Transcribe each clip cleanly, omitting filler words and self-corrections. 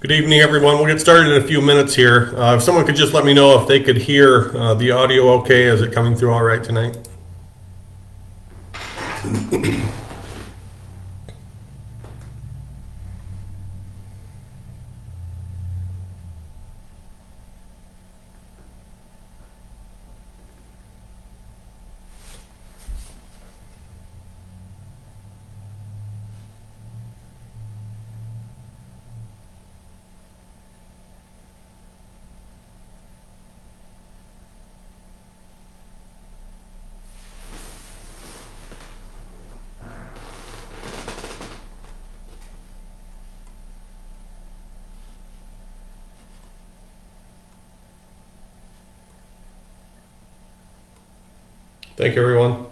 Good evening, everyone. We'll get started in a few minutes here. If someone could just let me know if they could hear the audio okay. Is it coming through all right tonight? Thank you, everyone.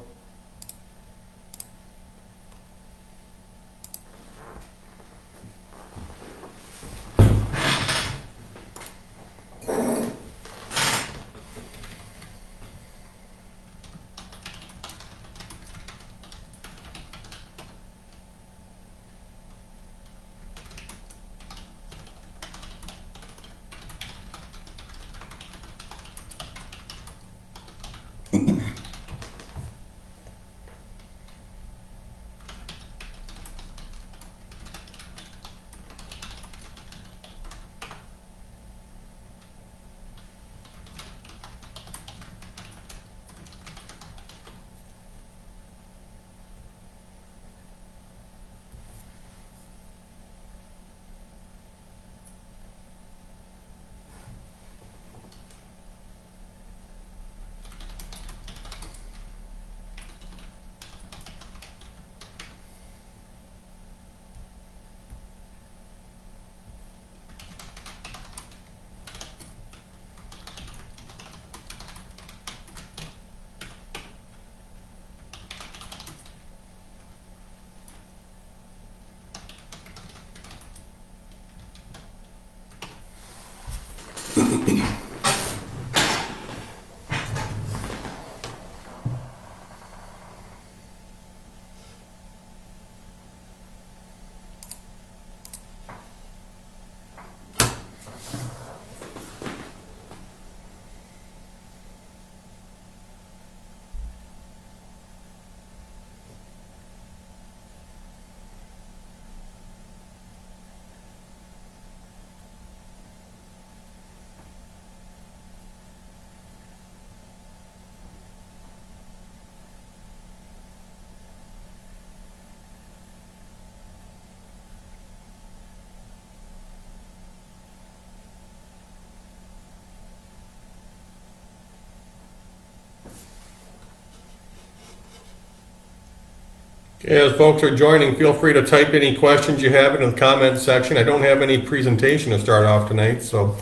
Okay, as folks are joining, feel free to type any questions you have in the comments section. I don't have any presentation to start off tonight, so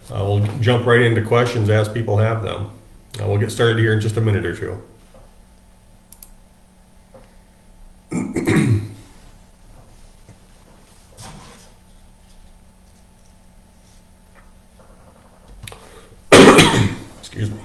we'll jump right into questions as people have them. We'll get started here in just a minute or two. Excuse me.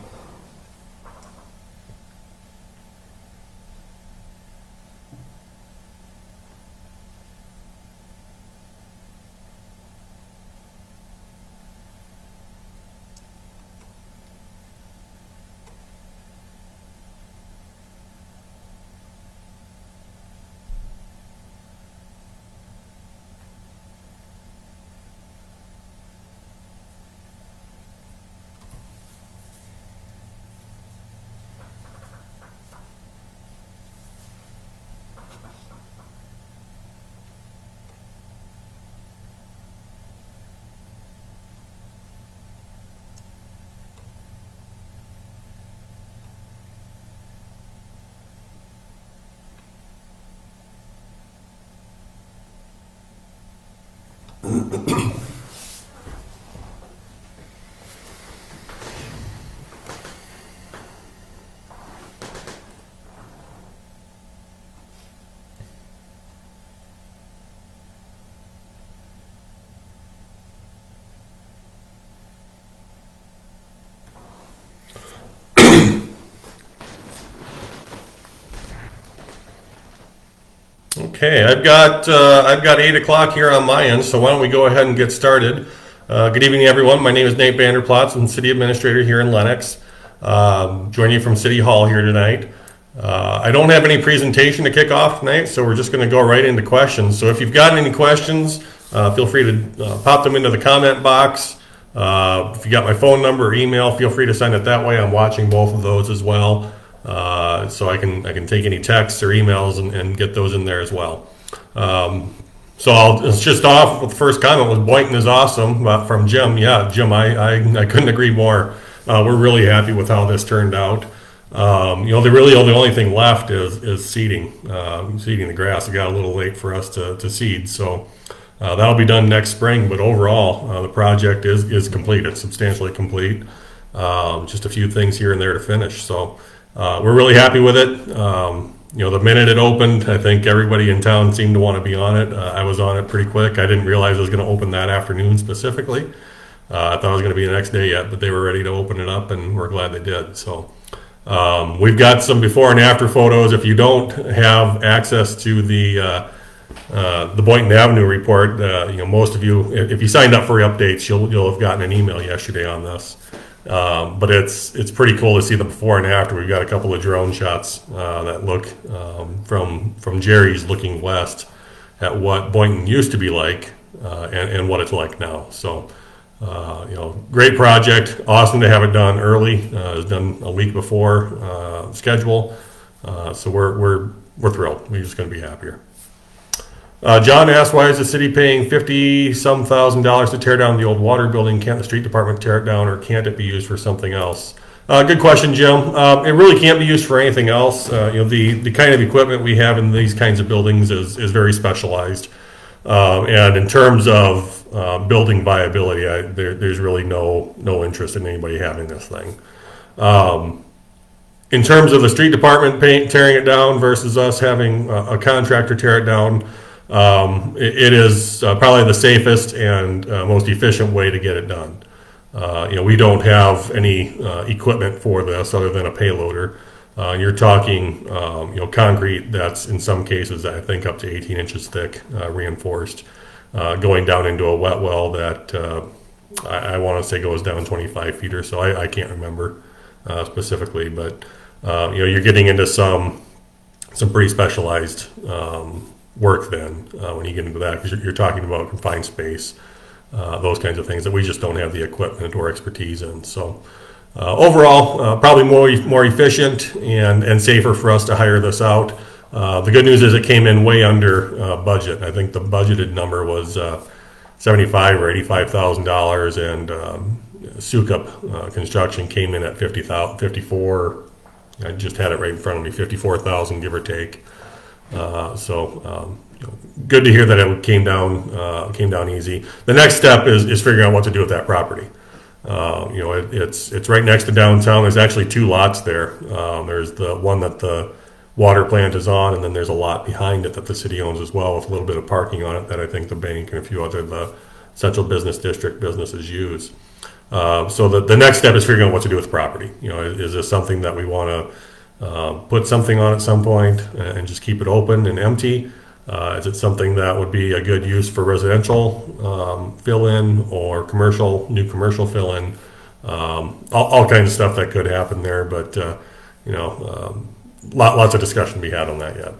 Okay, I've got 8 o'clock here on my end, so why don't we go ahead and get started. Good evening, everyone. My name is Nate Vanderplots. I'm City Administrator here in Lennox. Joining you from City Hall here tonight. I don't have any presentation to kick off tonight, so we're just going to go right into questions. So if you've got any questions, feel free to pop them into the comment box. If you got my phone number or email, feel free to send it that way. I'm watching both of those as well. So I can take any texts or emails and get those in there as well. So it's just off with the first comment was Boynton is awesome from Jim. Yeah, Jim, I couldn't agree more. We're really happy with how this turned out. The only thing left is seeding the grass. It got a little late for us to seed, so that'll be done next spring. But overall, the project is complete. It's substantially complete. Just a few things here and there to finish. So. We're really happy with it. The minute it opened, I think everybody in town seemed to want to be on it. I was on it pretty quick. I didn't realize it was going to open that afternoon specifically. I thought it was going to be the next day yet, but they were ready to open it up, and we're glad they did. So we've got some before and after photos. If you don't have access to the Boynton Avenue report, most of you, if you signed up for updates, you'll have gotten an email yesterday on this. But it's pretty cool to see the before and after. We've got a couple of drone shots that look from Jerry's looking west at what Boynton used to be like and what it's like now. So great project. Awesome to have it done early. It was done a week before schedule. So we're thrilled. We're just going to be happier. John asked, why is the city paying $50-some thousand to tear down the old water building? Can't the street department tear it down, or can't it be used for something else? Good question, Jim. It really can't be used for anything else. The kind of equipment we have in these kinds of buildings is very specialized. And in terms of building viability, there's really no interest in anybody having this thing. In terms of the street department tearing it down versus us having a contractor tear it down, it is probably the safest and most efficient way to get it done. We don't have any equipment for this other than a payloader. You're talking, concrete that's in some cases, I think, up to 18 inches thick, reinforced, going down into a wet well that I want to say goes down 25 feet or so. I can't remember specifically, but you're getting into some pretty specialized work then when you get into that, because you're talking about confined space, those kinds of things that we just don't have the equipment or expertise in. So overall, probably more efficient and safer for us to hire this out. The good news is it came in way under budget. I think the budgeted number was $75,000 or $85,000, and Sukup construction came in at 54. I just had it right in front of me, 54,000 give or take. Good to hear that it came down easy. The next step is figuring out what to do with that property. It's right next to downtown. There's actually 2 lots there. There's the one that the water plant is on, and then there's a lot behind it that the city owns as well, with a little bit of parking on it that I think the bank and a few other the central business district businesses use. So the next step is figuring out what to do with the property. Is this something that we want to put something on at some point and just keep it open and empty? Is it something that would be a good use for residential fill-in or new commercial fill-in? All kinds of stuff that could happen there, but lots of discussion to be had on that yet.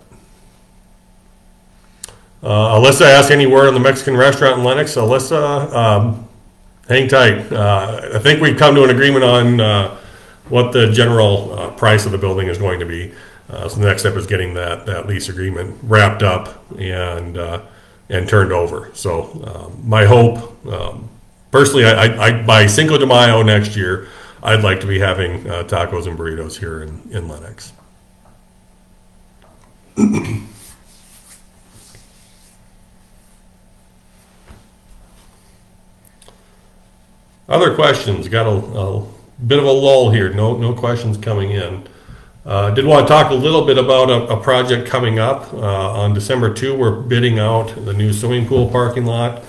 Alyssa asked any word on the Mexican restaurant in Lenox. Alyssa, hang tight. I think we've come to an agreement on what the general price of the building is going to be. So the next step is getting that lease agreement wrapped up and turned over. So my hope, personally, I by Cinco de Mayo next year, I'd like to be having tacos and burritos here in Lenox. Other questions? Got a bit of a lull here. No questions coming in. Did want to talk a little bit about a project coming up on December 2. We're bidding out the new swimming pool parking lot.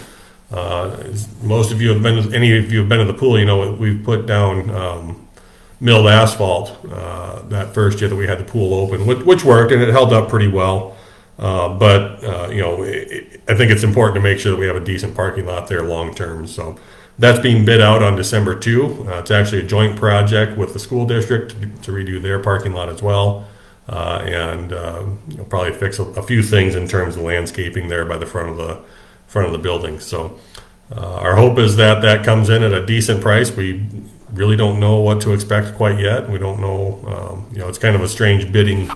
As most of you have been, any of you have been to the pool, you know we've put down milled asphalt that first year that we had the pool open, which worked and it held up pretty well. But I think it's important to make sure that we have a decent parking lot there long term. So that's being bid out on December 2. It's actually a joint project with the school district to redo their parking lot as well, and probably fix a few things in terms of landscaping there by the front of the building. So our hope is that comes in at a decent price. We really don't know what to expect quite yet. We don't know. It's kind of a strange bidding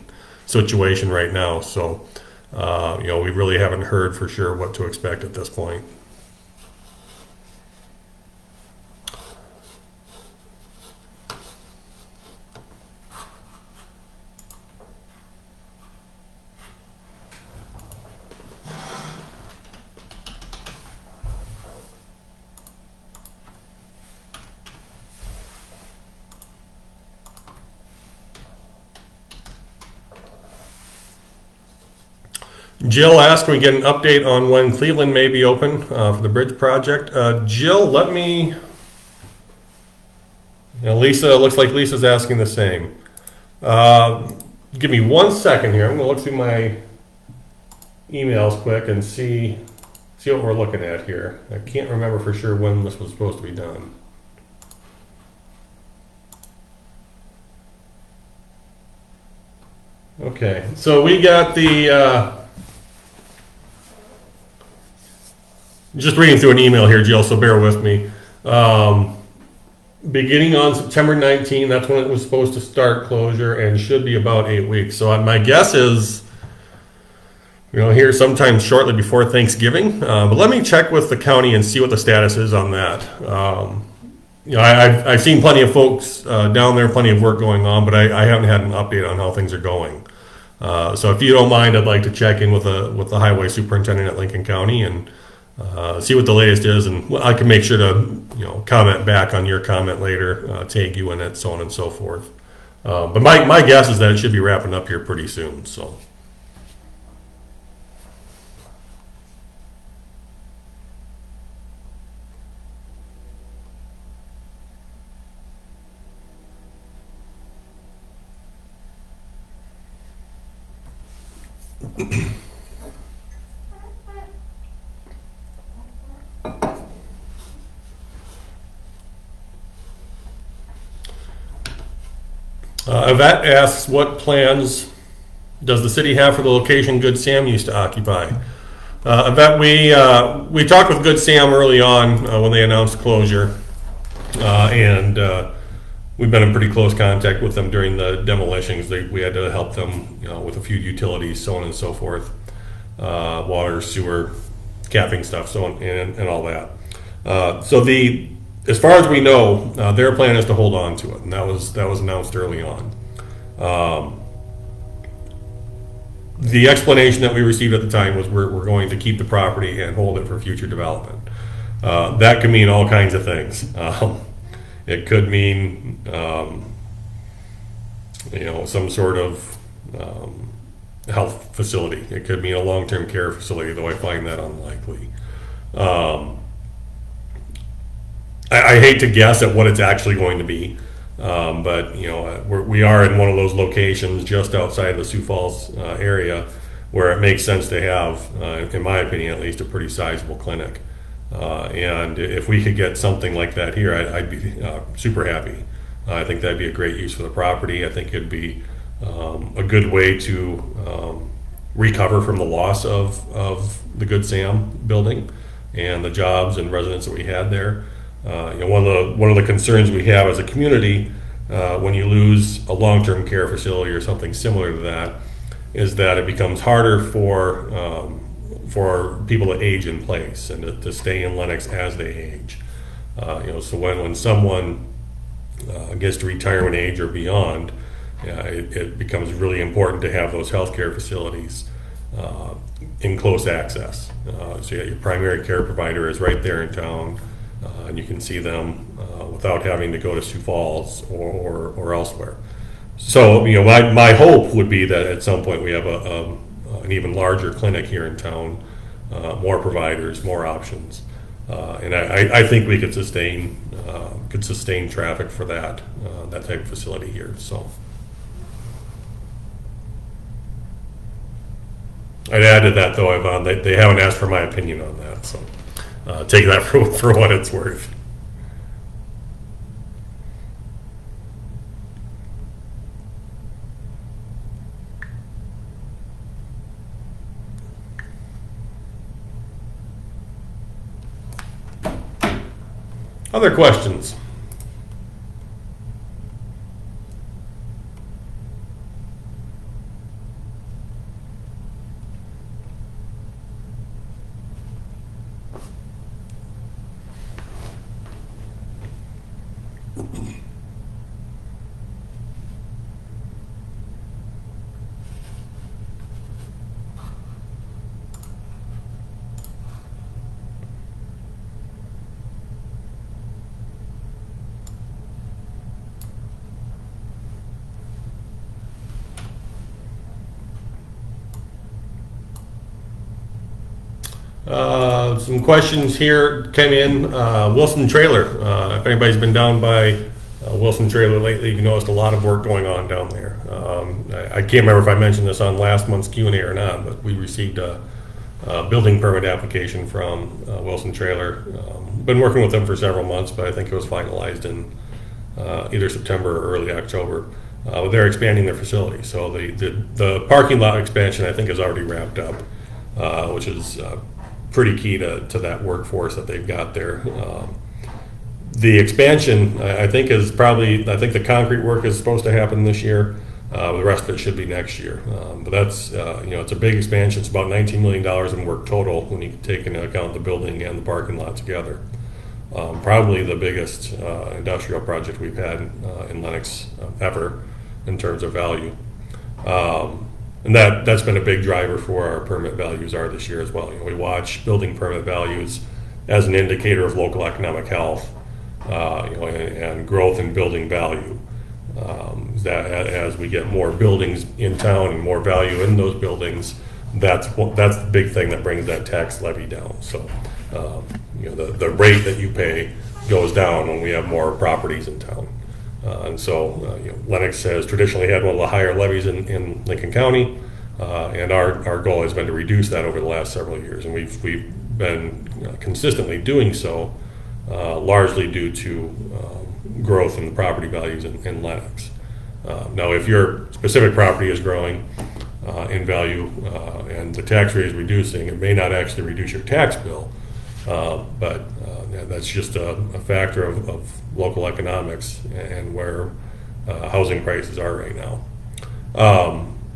situation right now. So we really haven't heard for sure what to expect at this point. Jill asked, can we get an update on when Cleveland may be open for the bridge project? Jill, let me... Lisa, looks like Lisa's asking the same. Give me 1 second here. I'm going to look through my emails quick and see what we're looking at here. I can't remember for sure when this was supposed to be done. Okay, so we got the... just reading through an email here, Jill, so bear with me. Beginning on September 19, that's when it was supposed to start closure and should be about 8 weeks. So my guess is, here sometime shortly before Thanksgiving. But let me check with the county and see what the status is on that. I've seen plenty of folks down there, plenty of work going on, but I haven't had an update on how things are going. So if you don't mind, I'd like to check in with the highway superintendent at Lincoln County and see what the latest is, and I can make sure to comment back on your comment later, tag you in it, so on and so forth. But my guess is that it should be wrapping up here pretty soon. So. Yvette asks, what plans does the city have for the location Good Sam used to occupy? Yvette, we talked with Good Sam early on when they announced closure, and we've been in pretty close contact with them during the demolitions. We had to help them with a few utilities, so on and so forth, water, sewer, capping stuff, so on, and all that. As far as we know, their plan is to hold on to it, and that was announced early on. the explanation that we received at the time was we're going to keep the property and hold it for future development. That could mean all kinds of things. It could mean, some sort of health facility. It could mean a long-term care facility, though I find that unlikely. I hate to guess at what it's actually going to be, but we are in one of those locations just outside the Sioux Falls area where it makes sense to have, in my opinion at least, a pretty sizable clinic. And if we could get something like that here, I'd be super happy. I think that'd be a great use for the property. I think it'd be a good way to recover from the loss of the Good Sam building and the jobs and residents that we had there. One of the concerns we have as a community when you lose a long-term care facility or something similar to that is that it becomes harder for people to age in place and to stay in Lenox as they age. So when someone gets to retirement age or beyond, it becomes really important to have those healthcare facilities in close access. So your primary care provider is right there in town, and you can see them without having to go to Sioux Falls or elsewhere. So my hope would be that at some point we have an even larger clinic here in town, more providers, more options, and I think we could sustain traffic for that type of facility here. So I'd add to that though, Yvonne, they haven't asked for my opinion on that, so take that for what it's worth. Other questions? Some questions here came in. Wilson Trailer. If anybody's been down by Wilson Trailer lately, you noticed a lot of work going on down there. I can't remember if I mentioned this on last month's Q&A or not, but we received a building permit application from Wilson Trailer. Been working with them for several months, but I think it was finalized in either September or early October. They're expanding their facility, so the parking lot expansion I think is already wrapped up, which is pretty key to that workforce that they've got there. The expansion, I think the concrete work is supposed to happen this year. The rest of it should be next year. But that's, it's a big expansion. It's about $19 million in work total when you take into account the building and the parking lot together. Probably the biggest industrial project we've had in Lenox ever in terms of value. And that's been a big driver for our permit values are this year as well. We watch building permit values as an indicator of local economic health, and growth in building value. That as we get more buildings in town and more value in those buildings, that's the big thing that brings that tax levy down. So, the rate that you pay goes down when we have more properties in town. And so Lenox has traditionally had one of the higher levies in Lincoln County, and our goal has been to reduce that over the last several years, and we've been consistently doing so, largely due to growth in the property values in Lenox. Now, if your specific property is growing in value and the tax rate is reducing, it may not actually reduce your tax bill, but that's just a factor of local economics and where housing prices are right now.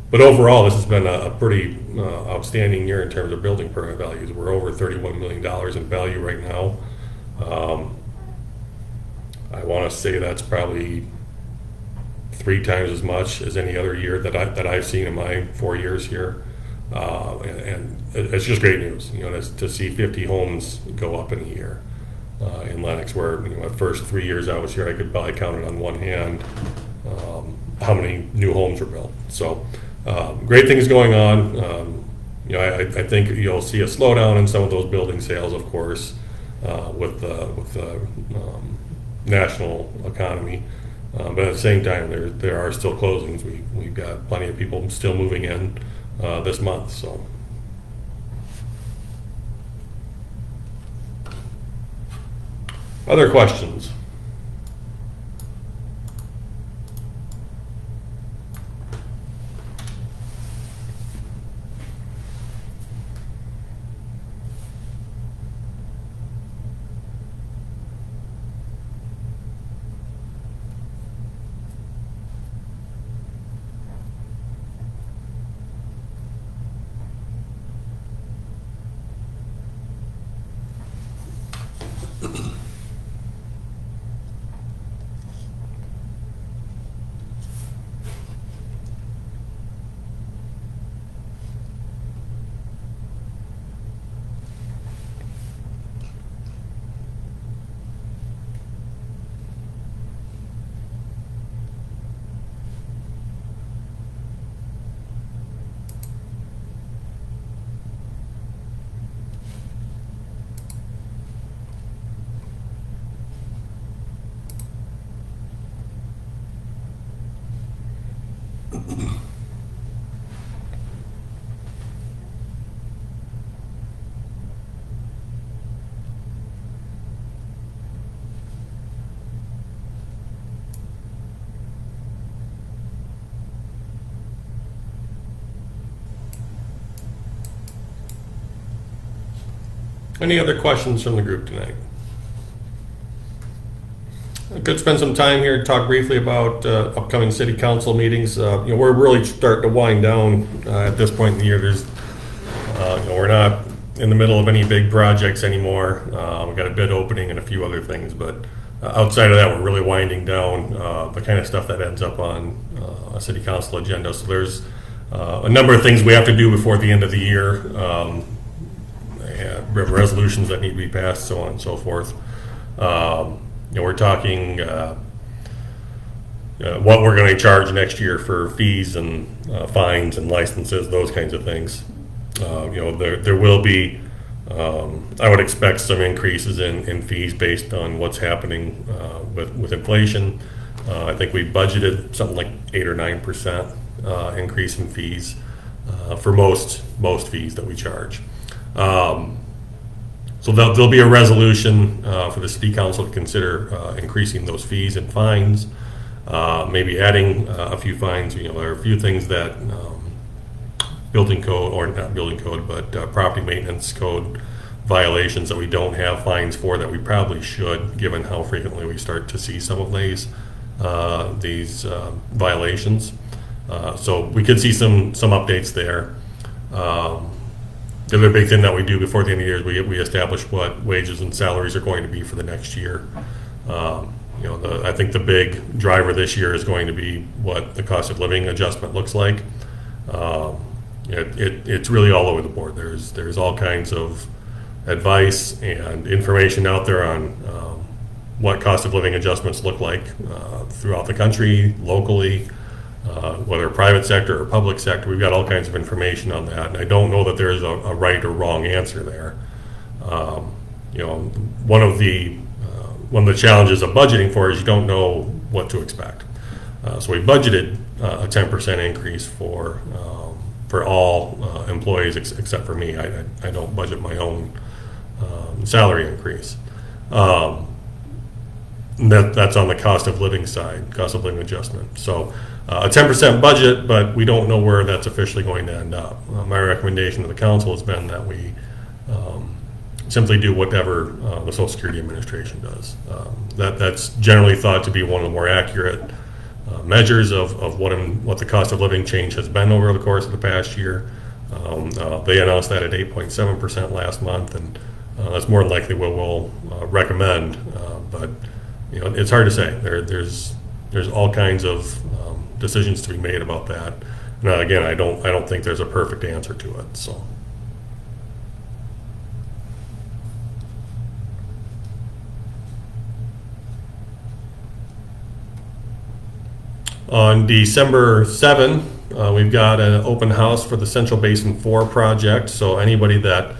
But overall, this has been a pretty outstanding year in terms of building permit values. We're over $31 million in value right now. I want to say that's probably 3 times as much as any other year that I've seen in my 4 years here. and it's just great news, to see 50 homes go up in a year in Lennox, where the first 3 years I was here, I could probably count it on one hand how many new homes were built. So great things going on. I think you'll see a slowdown in some of those building sales, of course, with the national economy. But at the same time, there are still closings. We've got plenty of people still moving in this month. So. Other questions? Any other questions from the group tonight? I could spend some time here to talk briefly about upcoming city council meetings. We're really starting to wind down at this point in the year. We're not in the middle of any big projects anymore. We've got a bid opening and a few other things, but outside of that, we're really winding down the kind of stuff that ends up on a city council agenda. So there's a number of things we have to do before the end of the year. Resolutions that need to be passed, so on and so forth. We're talking what we're going to charge next year for fees and fines and licenses, those kinds of things. There will be, I would expect some increases in fees based on what's happening with inflation. I think we budgeted something like 8 or 9% increase in fees for most fees that we charge. So there'll be a resolution for the city council to consider increasing those fees and fines, maybe adding a few fines. There are a few things that building code, or not building code, but property maintenance code violations that we don't have fines for that we probably should, given how frequently we start to see some of these violations. So we could see some updates there. The other big thing that we do before the end of the year is we establish what wages and salaries are going to be for the next year. I think the big driver this year is going to be what the cost of living adjustment looks like. It's really all over the board. There's all kinds of advice and information out there on what cost of living adjustments look like throughout the country, locally. Whether private sector or public sector, we've got all kinds of information on that, and I don't know that there's a right or wrong answer there. One of the challenges of budgeting for is you don't know what to expect. So we budgeted a 10% increase for all employees except for me. I don't budget my own salary increase. That's on the cost of living side, cost of living adjustment. So a 10% budget, but we don't know where that's officially going to end up. My recommendation to the council has been that we simply do whatever the Social Security Administration does. That's generally thought to be one of the more accurate measures of what the cost of living change has been over the course of the past year. They announced that at 8.7% last month, and that's more than likely what we'll recommend. But it's hard to say. There's all kinds of decisions to be made about that. Now, again, I don't think there's a perfect answer to it. So. On December 7th, we've got an open house for the Central Basin 4 project. So anybody that,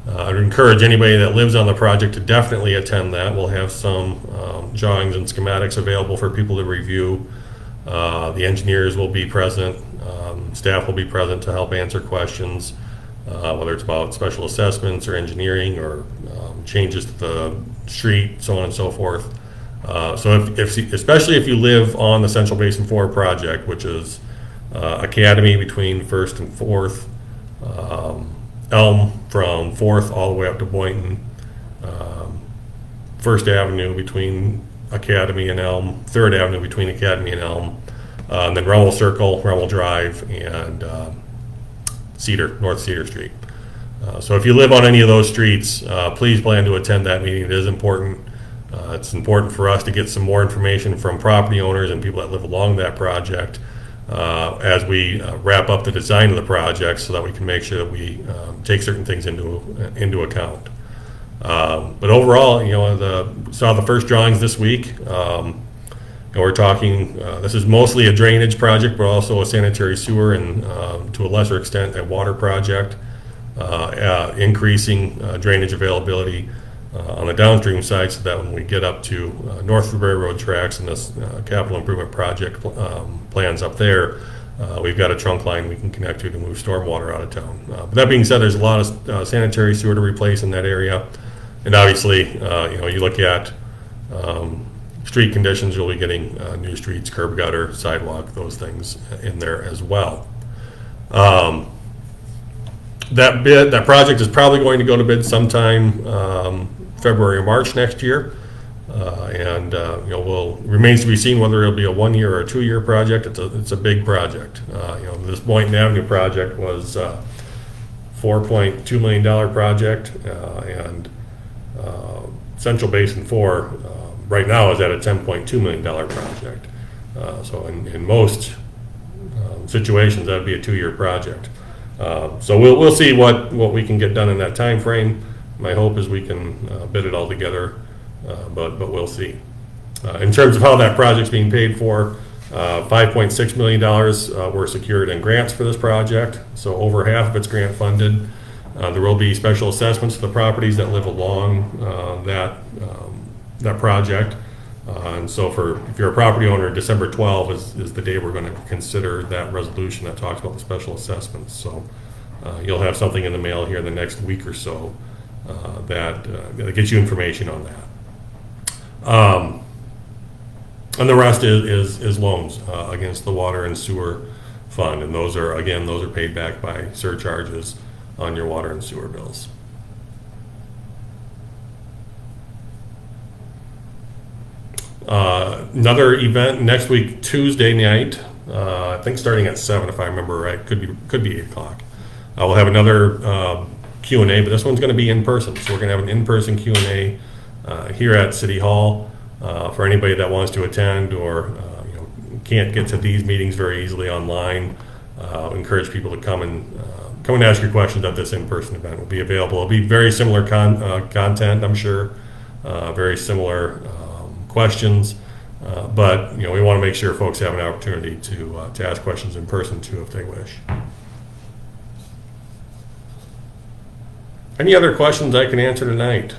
I'd encourage anybody that lives on the project to definitely attend that. We'll have some drawings and schematics available for people to review. The engineers will be present. Staff will be present to help answer questions, whether it's about special assessments or engineering or changes to the street, so on and so forth. So especially if you live on the Central Basin 4 project, which is Academy between 1st and 4th, Elm from 4th all the way up to Boynton, 1st Avenue between Academy and Elm, 3rd Avenue between Academy and Elm, and then Rummel Circle, Rummel Drive, and North Cedar Street. So if you live on any of those streets, please plan to attend that meeting. It is important. It's important for us to get some more information from property owners and people that live along that project as we wrap up the design of the project, so that we can make sure that we take certain things into account. But overall, saw the first drawings this week. We're talking, this is mostly a drainage project, but also a sanitary sewer and to a lesser extent a water project, increasing drainage availability on the downstream side, so that when we get up to North of Railroad tracks and this capital improvement project plans up there, we've got a trunk line we can connect to move stormwater out of town. But that being said, there's a lot of sanitary sewer to replace in that area, and obviously, you look at street conditions, you'll be getting new streets, curb gutter, sidewalk, those things in there as well. That project is probably going to go to bid sometime February or March next year, and remains to be seen whether it'll be a 1-year or a 2-year project. It's a big project. This Boynton Avenue project was $4.2 million project, and Central Basin 4 right now is at a $10.2 million project. So in most situations, that would be a 2-year project. So we'll see what we can get done in that time frame. My hope is we can bid it all together, but we'll see. In terms of how that project's being paid for, $5.6 million were secured in grants for this project, so over half of it's grant funded. There will be special assessments to the properties that live along that project. And so if you're a property owner, December 12th is the day we're going to consider that resolution that talks about the special assessments. So you'll have something in the mail here in the next week or so that gets you information on that. And the rest is loans against the water and sewer fund, and those are paid back by surcharges on your water and sewer bills. Another event next week, Tuesday night, I think starting at 7 if I remember right, could be 8 o'clock. We'll have another Q&A, but this one's going to be in person. So we're going to have an in-person Q&A here at City Hall for anybody that wants to attend or can't get to these meetings very easily online. Encourage people to come and ask your questions at this in-person event. Will be available. It'll be very similar content, I'm sure, very similar questions, but we want to make sure folks have an opportunity to ask questions in person too if they wish. Any other questions I can answer tonight?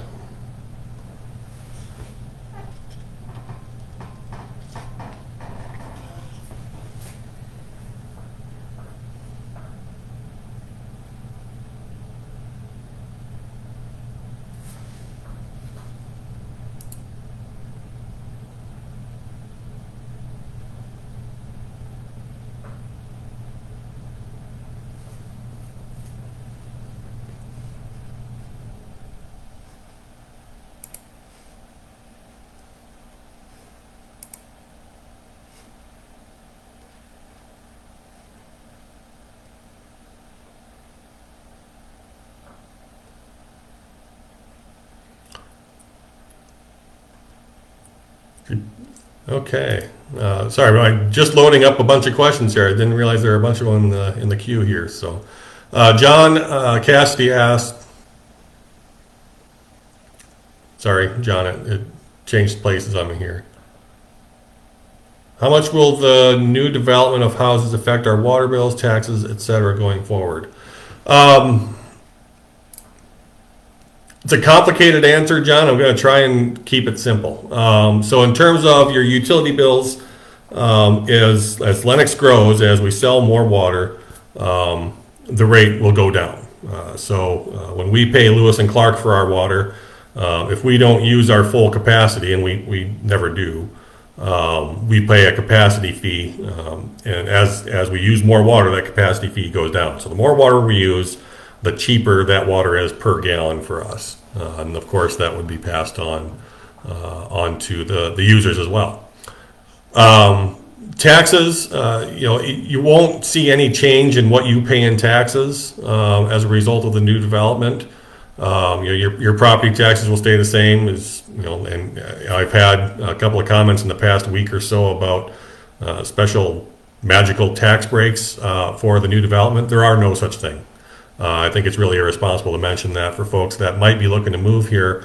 Okay. Sorry, I'm just loading up a bunch of questions here. I didn't realize there were a bunch of them in the queue here. So, John Cassidy asked, sorry, John, it changed places on me here. How much will the new development of houses affect our water bills, taxes, etc. going forward? It's a complicated answer, John. I'm going to try and keep it simple. So in terms of your utility bills, as Lennox grows, as we sell more water, the rate will go down. So when we pay Lewis and Clark for our water, if we don't use our full capacity, and we never do, we pay a capacity fee, and as we use more water, that capacity fee goes down. So the more water we use, the cheaper that water is per gallon for us, and of course that would be passed on to the users as well. Taxes, you won't see any change in what you pay in taxes as a result of the new development. Your property taxes will stay the same as, and I've had a couple of comments in the past week or so about special magical tax breaks for the new development. There are no such thing. I think it's really irresponsible to mention that for folks that might be looking to move here,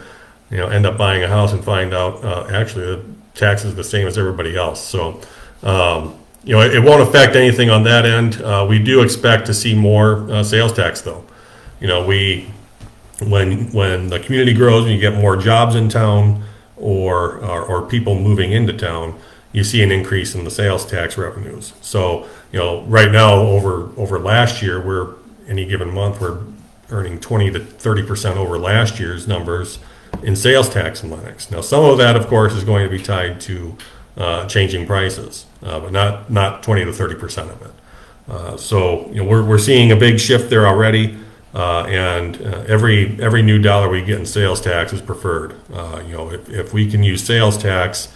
end up buying a house and find out actually the tax is the same as everybody else. So, it won't affect anything on that end. We do expect to see more sales tax though. When the community grows and you get more jobs in town or people moving into town, you see an increase in the sales tax revenues. So, right now over last year, any given month, we're earning 20 to 30% over last year's numbers in sales tax in Lennox. Now, some of that, of course, is going to be tied to changing prices, but not 20 to 30% of it. So, we're seeing a big shift there already. And every new dollar we get in sales tax is preferred. If we can use sales tax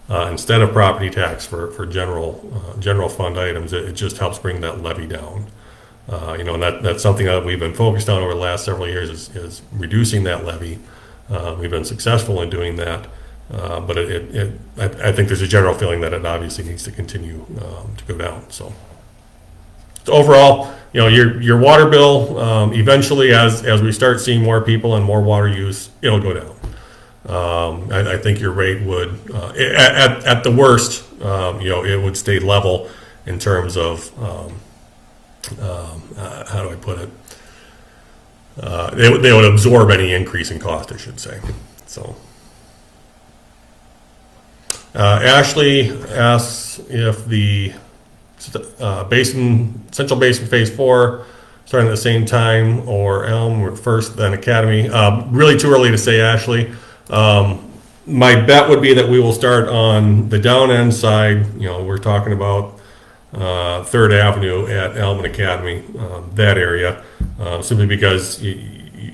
instead of property tax for general fund items, it just helps bring that levy down. And that's something that we've been focused on over the last several years is reducing that levy. We've been successful in doing that, but I think there's a general feeling that it obviously needs to continue to go down. So overall, your water bill, eventually as we start seeing more people and more water use, it'll go down. I think your rate would, at the worst, it would stay level in terms of, how do I put it? They would absorb any increase in cost, I should say. So, Ashley asks if the Central Basin Phase 4 starting at the same time, or Elm first, then Academy. Really too early to say, Ashley. My bet would be that we will start on the down end side. We're talking about 3rd Avenue at Elm and Academy, that area, simply because you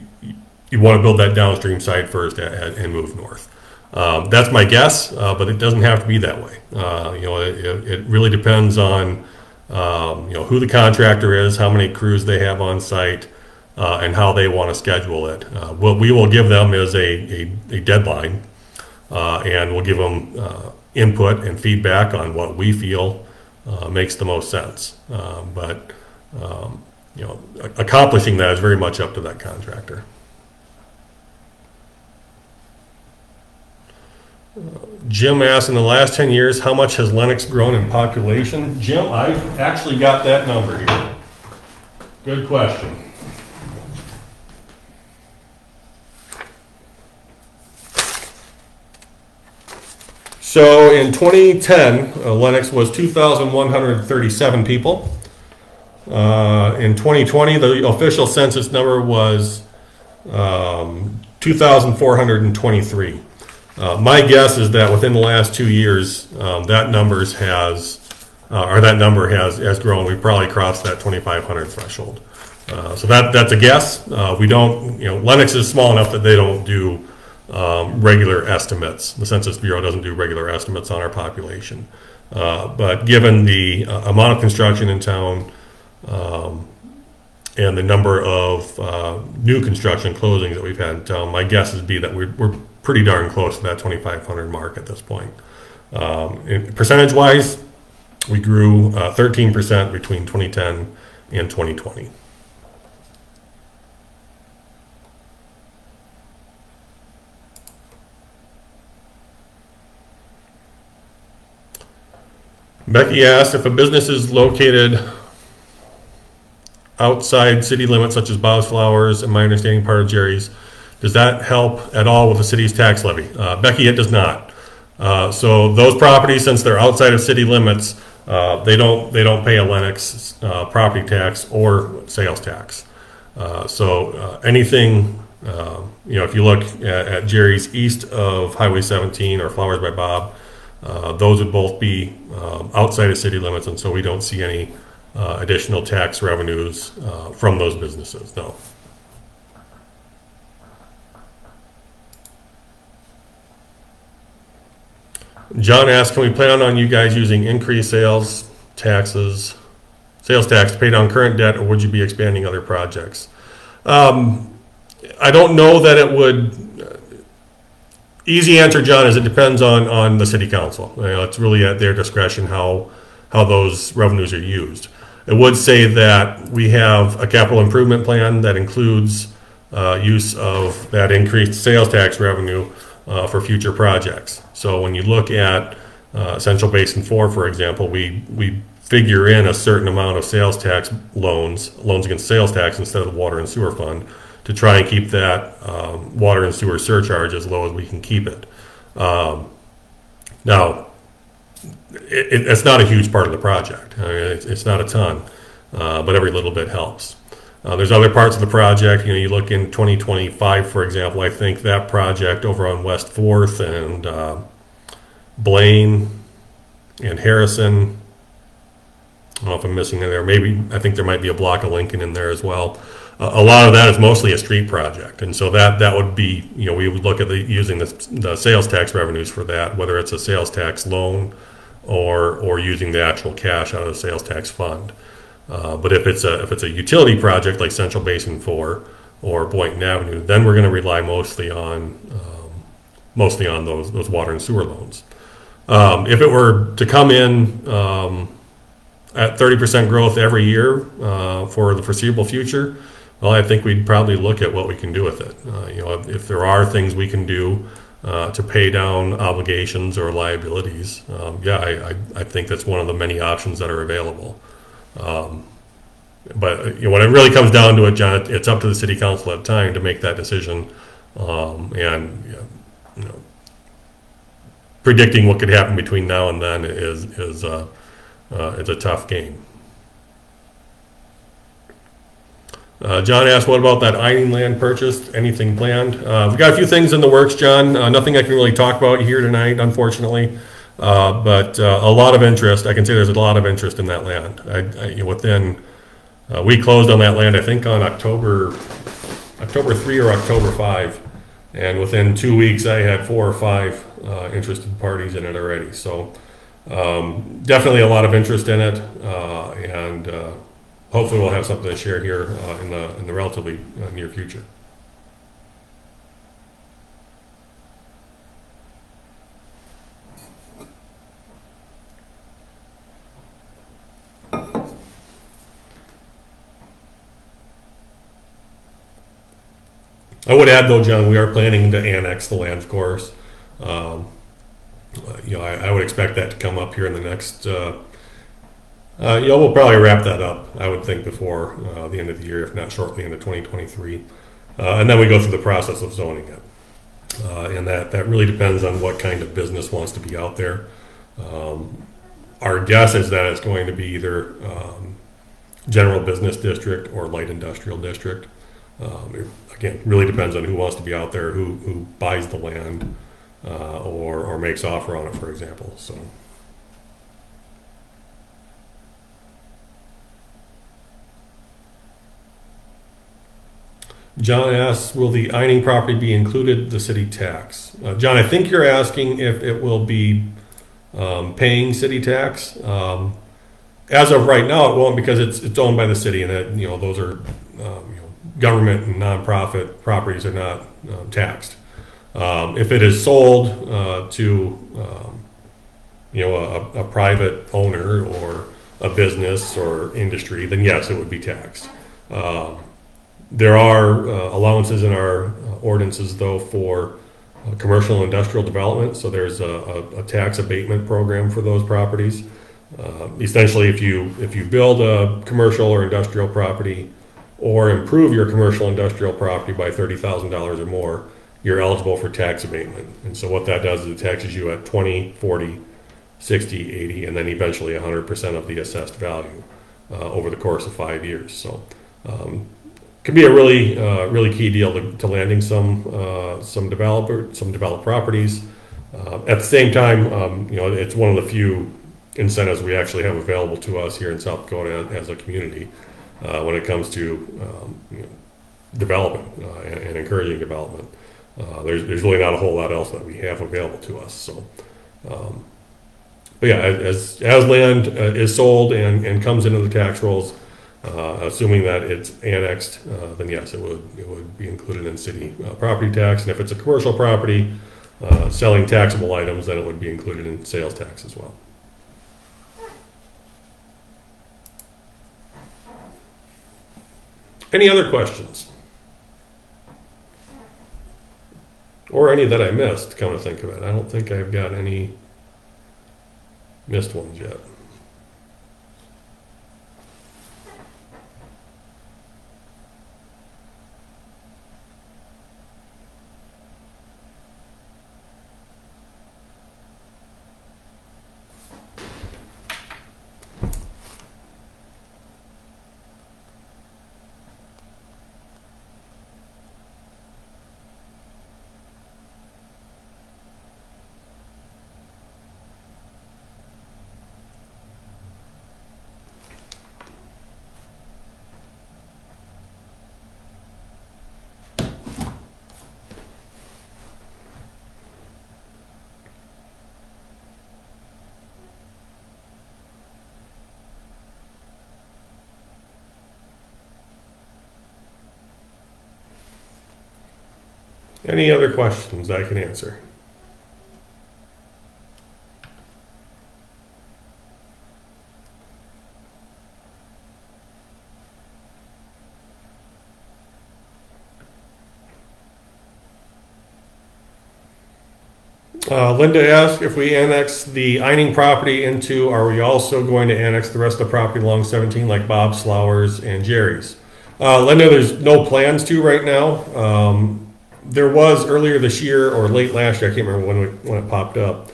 want to build that downstream side first and move north. That's my guess, but it doesn't have to be that way. It really depends on who the contractor is, how many crews they have on site, and how they want to schedule it. What we will give them is a deadline, and we'll give them input and feedback on what we feel makes the most sense. But accomplishing that is very much up to that contractor. Jim asked, in the last 10 years, how much has Lennox grown in population? Jim, I've actually got that number here. Good question. So in 2010, Lennox was 2,137 people. In 2020, the official census number was 2,423. My guess is that within the last 2 years, that number has grown. We've probably crossed that 2,500 threshold. So that's a guess. We don't, Lennox is small enough that they don't do regular estimates. The Census Bureau doesn't do regular estimates on our population. But given the amount of construction in town and the number of new construction closings that we've had in town, my guess would be that we're pretty darn close to that 2,500 mark at this point. Percentage-wise, we grew 13% between 2010 and 2020. Becky asked if a business is located outside city limits such as Bob's Flowers, and my understanding part of Jerry's, does that help at all with the city's tax levy? Becky, it does not. So those properties, since they're outside of city limits, they don't pay a Lennox property tax or sales tax. So anything, if you look at Jerry's east of Highway 17 or Flowers by Bob, those would both be outside of city limits, and so we don't see any additional tax revenues from those businesses, no. John asked, can we plan on you guys using increased sales tax to pay down current debt, or would you be expanding other projects? I don't know that it would. Easy answer, John, is it depends on the city council. It's really at their discretion how those revenues are used. I would say that we have a capital improvement plan that includes use of that increased sales tax revenue for future projects. So when you look at Central Basin 4, for example, we figure in a certain amount of sales tax loans against sales tax instead of the water and sewer fund, to try and keep that water and sewer surcharge as low as we can keep it. Now, it's not a huge part of the project. I mean, it's not a ton, but every little bit helps. There's other parts of the project. You look in 2025, for example. I think that project over on West 4th and Blaine and Harrison. I don't know if I'm missing it there. Maybe I think there might be a block of Lincoln in there as well. A lot of that is mostly a street project, and so that would be, we would look at using the sales tax revenues for that, whether it's a sales tax loan or using the actual cash out of the sales tax fund. But if it's a utility project like Central Basin 4 or Boynton Avenue, then we're going to rely mostly on those water and sewer loans. If it were to come in at 30% growth every year for the foreseeable future, well, I think we'd probably look at what we can do with it. If there are things we can do to pay down obligations or liabilities, I think that's one of the many options that are available. But when it really comes down to it, John, it's up to the city council at the time to make that decision. Predicting what could happen between now and then is a tough game. John asked, what about that Eining land purchase? Anything planned? We've got a few things in the works, John. Nothing I can really talk about here tonight, unfortunately. But a lot of interest. I can say there's a lot of interest in that land. We closed on that land, I think, on October 3 or October 5. And within 2 weeks, I had 4 or 5 interested parties in it already. So definitely a lot of interest in it. And hopefully we'll have something to share here in the relatively near future. I would add, though, John, we are planning to annex the land, of course. I would expect that to come up here in the next. We'll probably wrap that up, I would think, before the end of the year, if not shortly into 2023, and then we go through the process of zoning it, and that really depends on what kind of business wants to be out there. Our guess is that it's going to be either general business district or light industrial district. Again, really depends on who wants to be out there, who buys the land, or makes offer on it, for example. So. John asks, will the Eining property be included the city tax? John, I think you're asking if it will be paying city tax. As of right now, it won't, because it's owned by the city, and those are government and nonprofit properties are not taxed. If it is sold to a private owner or a business or industry, then yes, it would be taxed. There are allowances in our ordinances, though, for commercial and industrial development. So there's a tax abatement program for those properties. Essentially, if you build a commercial or industrial property or improve your commercial industrial property by $30,000 or more, you're eligible for tax abatement. And so what that does is it taxes you at 20, 40, 60, 80, and then eventually 100% of the assessed value over the course of 5 years. So can be a really key deal to landing some developed properties. At the same time, it's one of the few incentives we actually have available to us here in South Dakota as a community when it comes to development and encouraging development. There's really not a whole lot else that we have available to us. So, but yeah, as land is sold and comes into the tax rolls, assuming that it's annexed, then yes, it would be included in city property tax. And if it's a commercial property selling taxable items, then it would be included in sales tax as well. Any other questions? Or any that I missed, come to think of it. I don't think I've got any missed ones yet. Any other questions I can answer? Linda asked if we annex the Eining property into, are we also going to annex the rest of the property along 17 like Bob Slowers and Jerry's? Linda, there's no plans to right now. There was earlier this year or late last year, I can't remember when it popped up.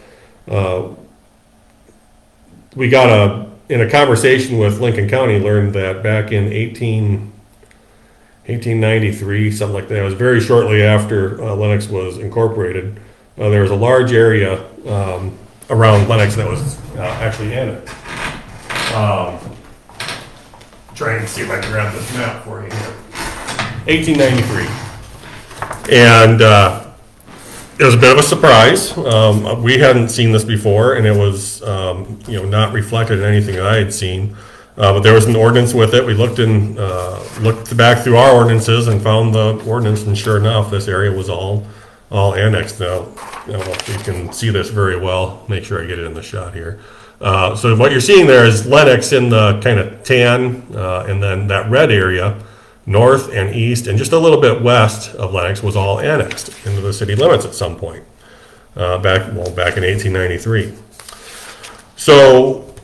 We got in a conversation with Lincoln County, learned that back in 1893, something like that, it was very shortly after Lennox was incorporated, there was a large area around Lennox that was actually annexed. Trying to see if I can grab this map for you here. 1893. And it was a bit of a surprise. We hadn't seen this before, and it was not reflected in anything that I had seen. But there was an ordinance with it. We looked back through our ordinances and found the ordinance, and sure enough, this area was all annexed. Now, I don't know if you can see this very well. Make sure I get it in the shot here. So what you're seeing there is Lennox in the kind of tan, and then that red area, north and east, and just a little bit west of Lennox was all annexed into the city limits at some point, back in 1893. So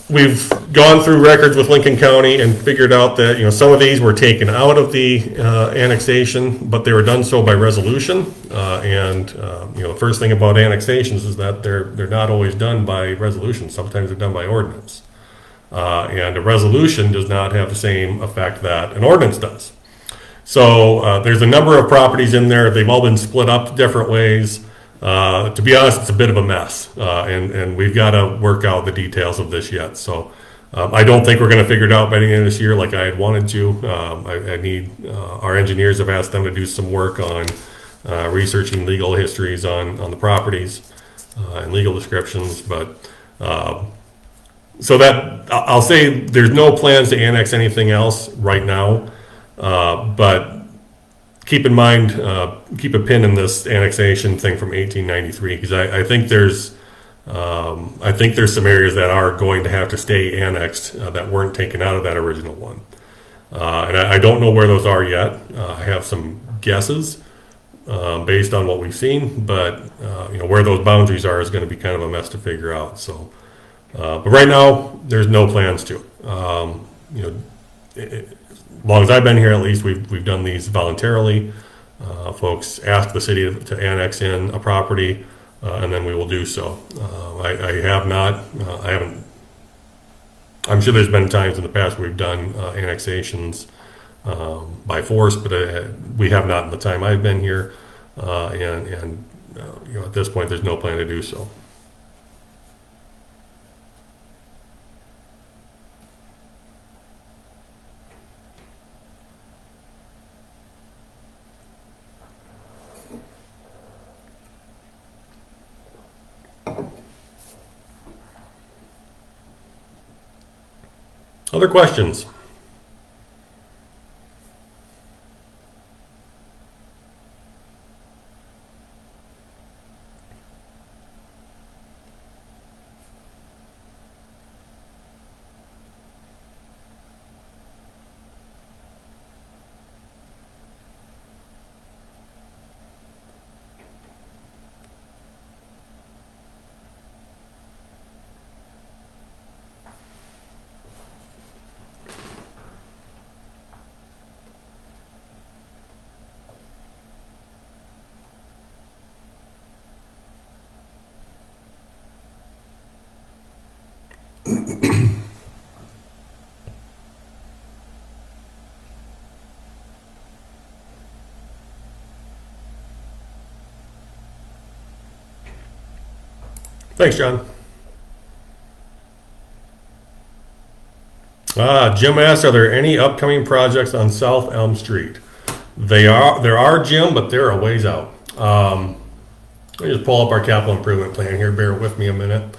we've gone through records with Lincoln County and figured out that some of these were taken out of the annexation, but they were done so by resolution. The first thing about annexations is that they're not always done by resolution. Sometimes they're done by ordinance. And a resolution does not have the same effect that an ordinance does. So there's a number of properties in there. They've all been split up different ways. To be honest, it's a bit of a mess, and we've got to work out the details of this yet. So I don't think we're going to figure it out by the end of this year like I had wanted to. I need our engineers have asked them to do some work on researching legal histories on the properties and legal descriptions, but so that I'll say there's no plans to annex anything else right now, but keep in mind, keep a pin in this annexation thing from 1893, because I think there's I think there's some areas that are going to have to stay annexed that weren't taken out of that original one. And I don't know where those are yet. I have some guesses based on what we've seen, but where those boundaries are is going to be kind of a mess to figure out. So, but right now there's no plans to. As long as I've been here, at least we've done these voluntarily. Folks ask the city to annex in a property, and then we will do so. I have not. I haven't. I'm sure there's been times in the past we've done annexations by force, but we have not in the time I've been here. And at this point, there's no plan to do so. Other questions? Thanks, John. Jim asks, are there any upcoming projects on South Elm Street? There are, Jim, but they're a ways out. Let me just pull up our capital improvement plan here. Bear with me a minute.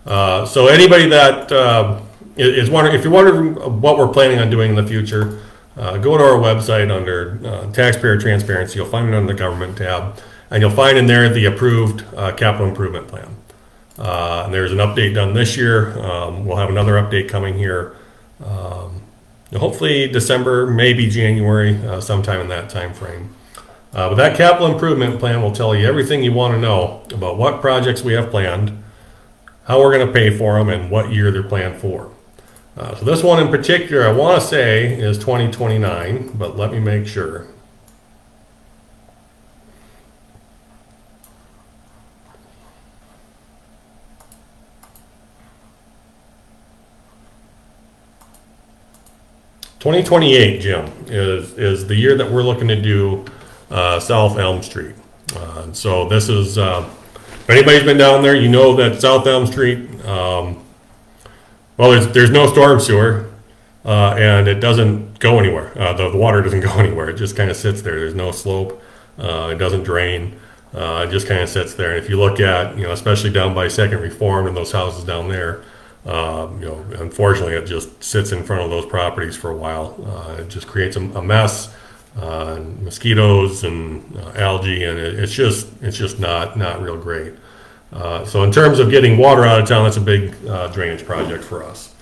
So anybody that is wondering, if you're wondering what we're planning on doing in the future, go to our website under taxpayer transparency. You'll find it under the government tab, and you'll find in there the approved capital improvement plan. And there's an update done this year. We'll have another update coming here. Hopefully December, maybe January, sometime in that time frame. But that capital improvement plan will tell you everything you want to know about what projects we have planned, how we're going to pay for them, and what year they're planned for. So this one in particular, I want to say is 2029, but let me make sure. $2028, Jim, is the year that we're looking to do South Elm Street. So this is, if anybody's been down there, you know that South Elm Street, well, there's no storm sewer, and it doesn't go anywhere. The water doesn't go anywhere. It just kind of sits there. There's no slope. It doesn't drain. It just kind of sits there. And if you look at, especially down by Second Reformed and those houses down there, unfortunately, it just sits in front of those properties for a while. It just creates a mess, mosquitoes and algae, and it's just not real great. So in terms of getting water out of town, that's a big drainage project for us.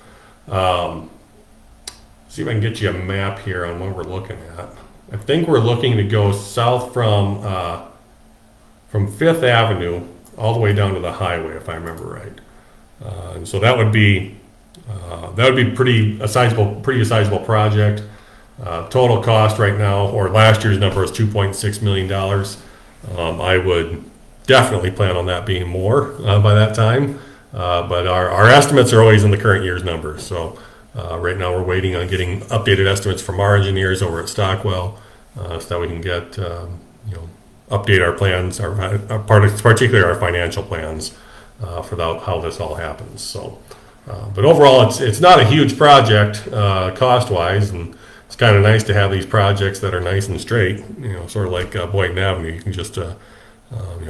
See if I can get you a map here on what we're looking at. I think we're looking to go south from Fifth Avenue all the way down to the highway, if I remember right. And so that would be pretty sizable project. Total cost right now, or last year's number, is $2.6 million. I would definitely plan on that being more by that time. But our estimates are always in the current year's numbers. So right now we're waiting on getting updated estimates from our engineers over at Stockwell, so that we can get update our plans, particularly our financial plans. For how this all happens. So, but overall, it's not a huge project cost-wise, and it's kind of nice to have these projects that are nice and straight. Sort of like Boynton Avenue. You can just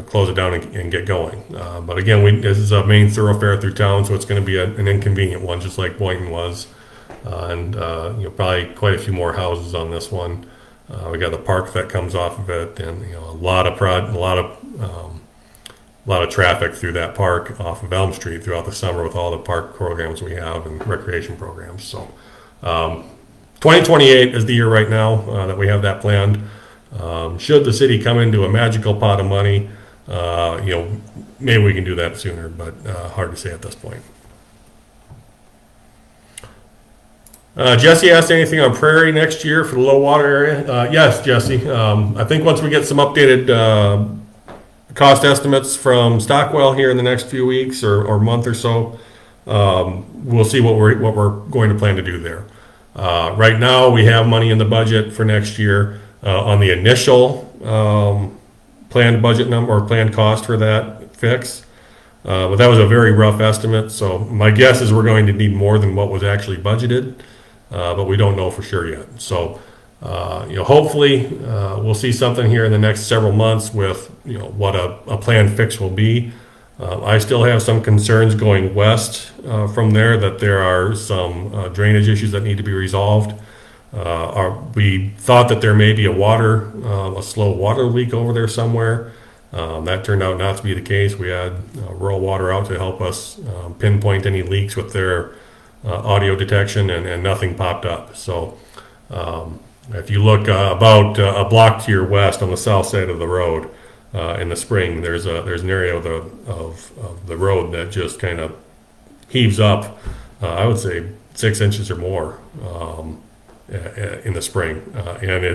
close it down and get going. But again, this is a main thoroughfare through town, so it's going to be an inconvenient one, just like Boynton was, and probably quite a few more houses on this one. We got the park that comes off of it, and a lot of lot of traffic through that park off of Elm Street throughout the summer with all the park programs we have and recreation programs. So 2028 is the year right now that we have that planned. Should the city come into a magical pot of money, maybe we can do that sooner, but hard to say at this point. Jesse asked anything on Prairie next year for the low water area. Yes, Jesse. I think once we get some updated cost estimates from Stockwell here in the next few weeks or month or so, we'll see what we're going to plan to do there. Right now, we have money in the budget for next year on the initial planned budget number or planned cost for that fix. But that was a very rough estimate, so my guess is we're going to need more than what was actually budgeted. But we don't know for sure yet. So, hopefully we'll see something here in the next several months with, what a planned fix will be. I still have some concerns going west from there that there are some drainage issues that need to be resolved. We thought that there may be a slow water leak over there somewhere. That turned out not to be the case. We had rural water out to help us pinpoint any leaks with their audio detection, and nothing popped up. So if you look about a block to your west on the south side of the road in the spring, there's an area of the road that just kind of heaves up, I would say 6 inches or more in the spring, and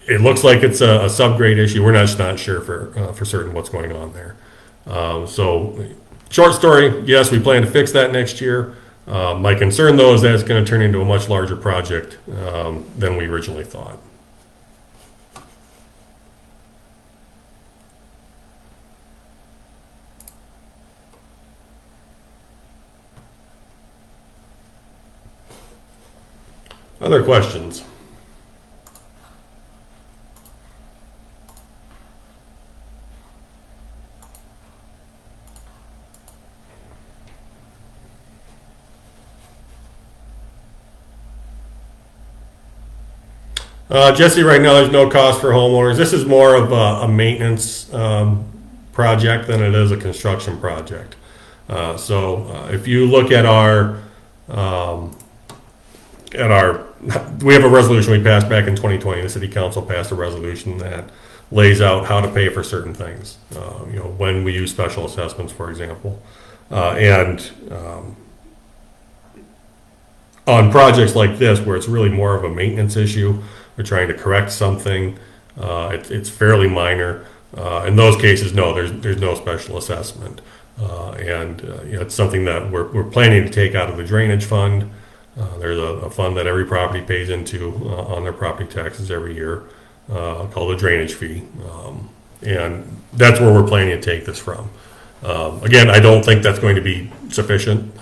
it looks like it's a subgrade issue. We're just not sure for certain what's going on there. So short story, yes, we plan to fix that next year. My concern, though, is that it's going to turn into a much larger project than we originally thought. Other questions? Jesse, right now there's no cost for homeowners. This is more of a maintenance project than it is a construction project. So if you look at we have a resolution we passed back in 2020. The city council passed a resolution that lays out how to pay for certain things. When we use special assessments, for example, and on projects like this where it's really more of a maintenance issue. We're trying to correct something. It's fairly minor. In those cases, no, there's no special assessment, and it's something that we're planning to take out of the drainage fund. There's a fund that every property pays into on their property taxes every year, called a drainage fee, and that's where we're planning to take this from. Again, I don't think that's going to be sufficient.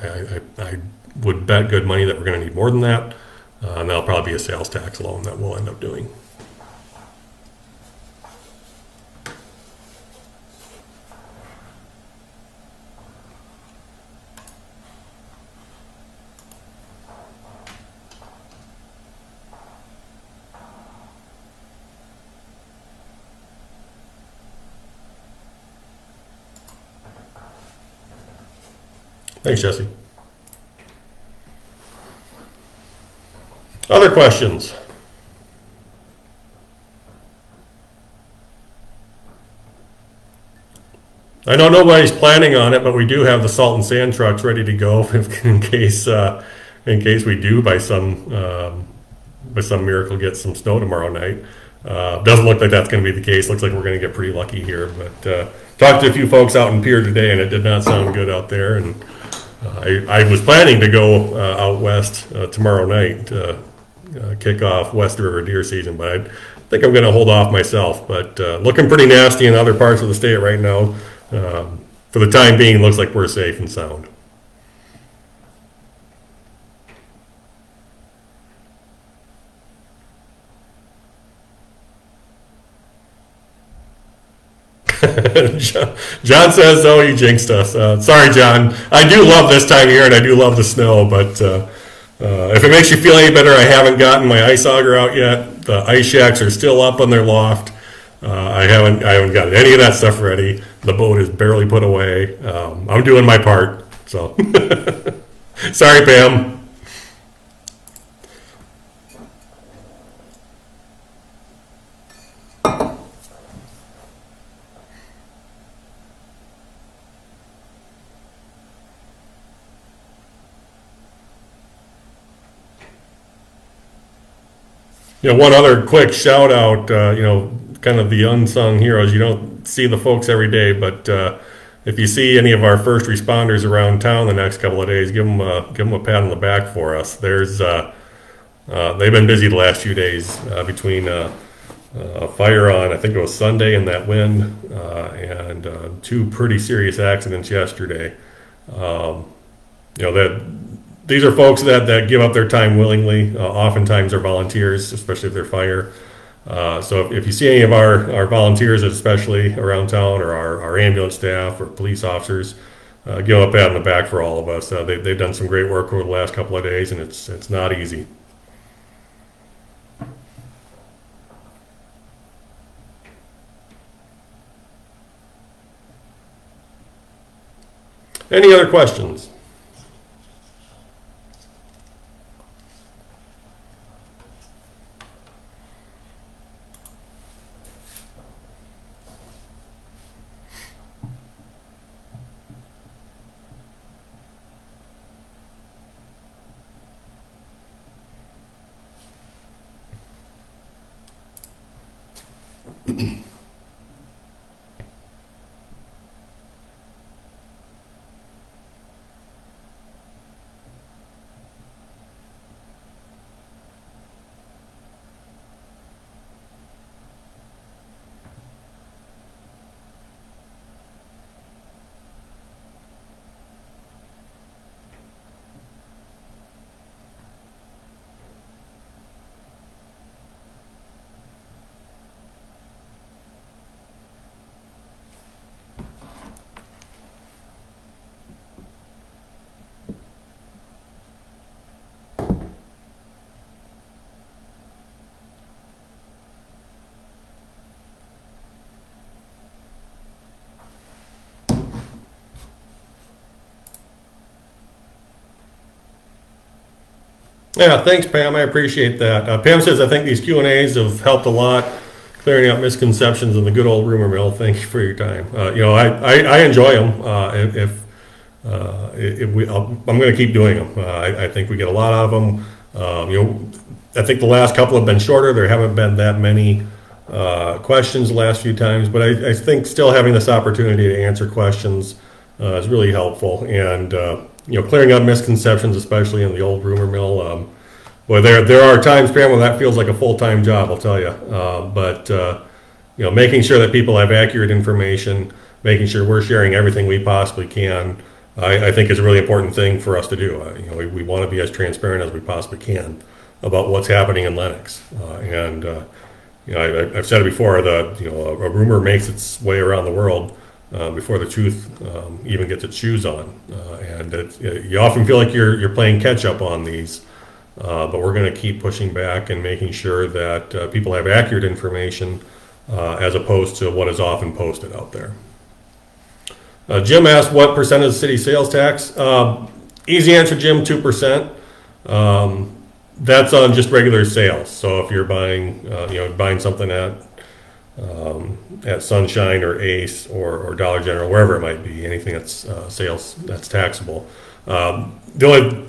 I would bet good money that we're going to need more than that. And that'll probably be a sales tax loan that we'll end up doing. Thanks, Jesse. Other questions? I know nobody's planning on it, but we do have the salt and sand trucks ready to go in case we do by some miracle get some snow tomorrow night. Doesn't look like that's going to be the case. Looks like we're going to get pretty lucky here. But talked to a few folks out in Pierre today, and it did not sound good out there. And I was planning to go out west tomorrow night to kick off West River deer season, but I think I'm going to hold off myself. But looking pretty nasty in other parts of the state right now. For the time being, it looks like we're safe and sound. John says, "Oh, you jinxed us." Sorry, John. I do love this time of year, and I do love the snow. But if it makes you feel any better, I haven't gotten my ice auger out yet. The ice shacks are still up on their loft. I haven't got any of that stuff ready. The boat is barely put away. I'm doing my part. So sorry, Pam. One other quick shout out, kind of the unsung heroes. You don't see the folks every day, but if you see any of our first responders around town the next couple of days, give them a pat on the back for us. They've been busy the last few days between a fire on, I think it was Sunday, and that wind, and two pretty serious accidents yesterday. These are folks that give up their time willingly. Oftentimes they're volunteers, especially if they're fire. So if you see any of our volunteers, especially around town, or our ambulance staff or police officers, give them a pat on the back for all of us. They've done some great work over the last couple of days, and it's not easy. Any other questions? Yeah, thanks, Pam. I appreciate that. Pam says, I think these Q&As have helped a lot, clearing up misconceptions in the good old rumor mill. Thank you for your time. I enjoy them. I'm going to keep doing them. I think we get a lot out of them. I think the last couple have been shorter. There haven't been that many questions the last few times, but I think still having this opportunity to answer questions is really helpful. And clearing up misconceptions, especially in the old rumor mill. Boy, there are times, Pam, when that feels like a full-time job, I'll tell you. But making sure that people have accurate information, making sure we're sharing everything we possibly can, I think is a really important thing for us to do. We want to be as transparent as we possibly can about what's happening in Lennox. I've said it before, a rumor makes its way around the world before the truth even gets its shoes on. You often feel like you're playing catch up on these, but we're going to keep pushing back and making sure that people have accurate information as opposed to what is often posted out there. Jim asked, what percent of the city sales tax? Easy answer, Jim, 2%. That's on just regular sales. So if you're buying something at Sunshine or Ace or Dollar General, wherever it might be, anything that's sales that's taxable. The only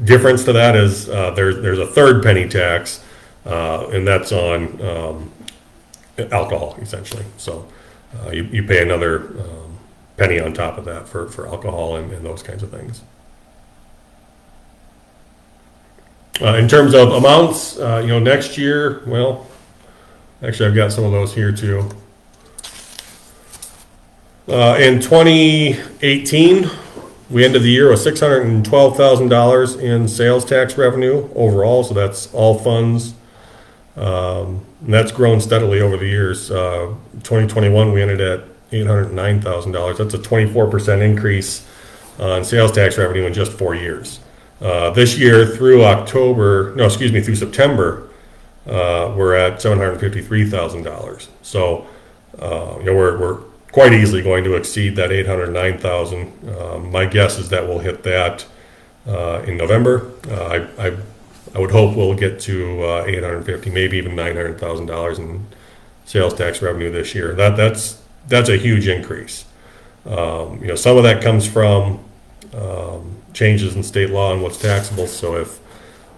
difference to that is there's a third penny tax, and that's on alcohol, essentially. So you pay another penny on top of that for alcohol and those kinds of things. In terms of amounts, next year, well, actually I've got some of those here too. In 2018, we ended the year with $612,000 in sales tax revenue overall, so that's all funds. And that's grown steadily over the years. 2021, we ended at $809,000. That's a 24% increase in sales tax revenue in just 4 years. This year through September, we're at $753,000. So we're quite easily going to exceed that 809,000. My guess is that we'll hit that in November. I would hope we'll get to 850, maybe even $900,000 in sales tax revenue this year. That's a huge increase. Some of that comes from changes in state law and what's taxable. So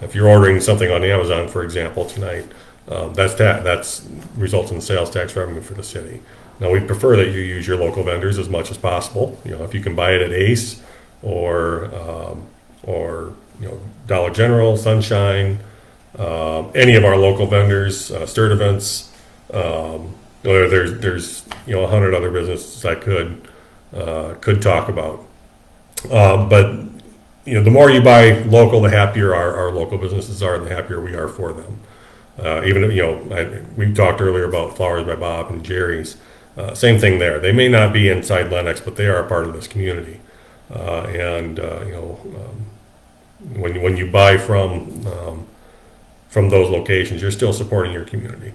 if you're ordering something on Amazon, for example, tonight, that's results in sales tax revenue for the city. Now, we prefer that you use your local vendors as much as possible. If you can buy it at Ace or Dollar General, Sunshine, any of our local vendors, Sturt Events. There's 100 other businesses I could talk about. But the more you buy local, the happier our local businesses are, and the happier we are for them. We talked earlier about Flowers by Bob and Jerry's. Same thing there. They may not be inside Lenox, but they are a part of this community. When you buy from those locations, you're still supporting your community.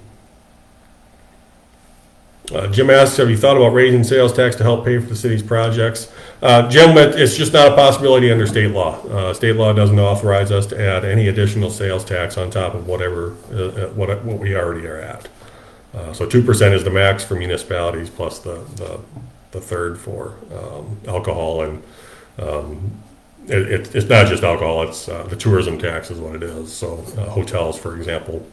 Jim asks, have you thought about raising sales tax to help pay for the city's projects? Jim, it's just not a possibility under state law. State law doesn't authorize us to add any additional sales tax on top of whatever what we already are at. So 2% is the max for municipalities, plus the third for alcohol, and it's not just alcohol. It's the tourism tax is what it is. So hotels, for example,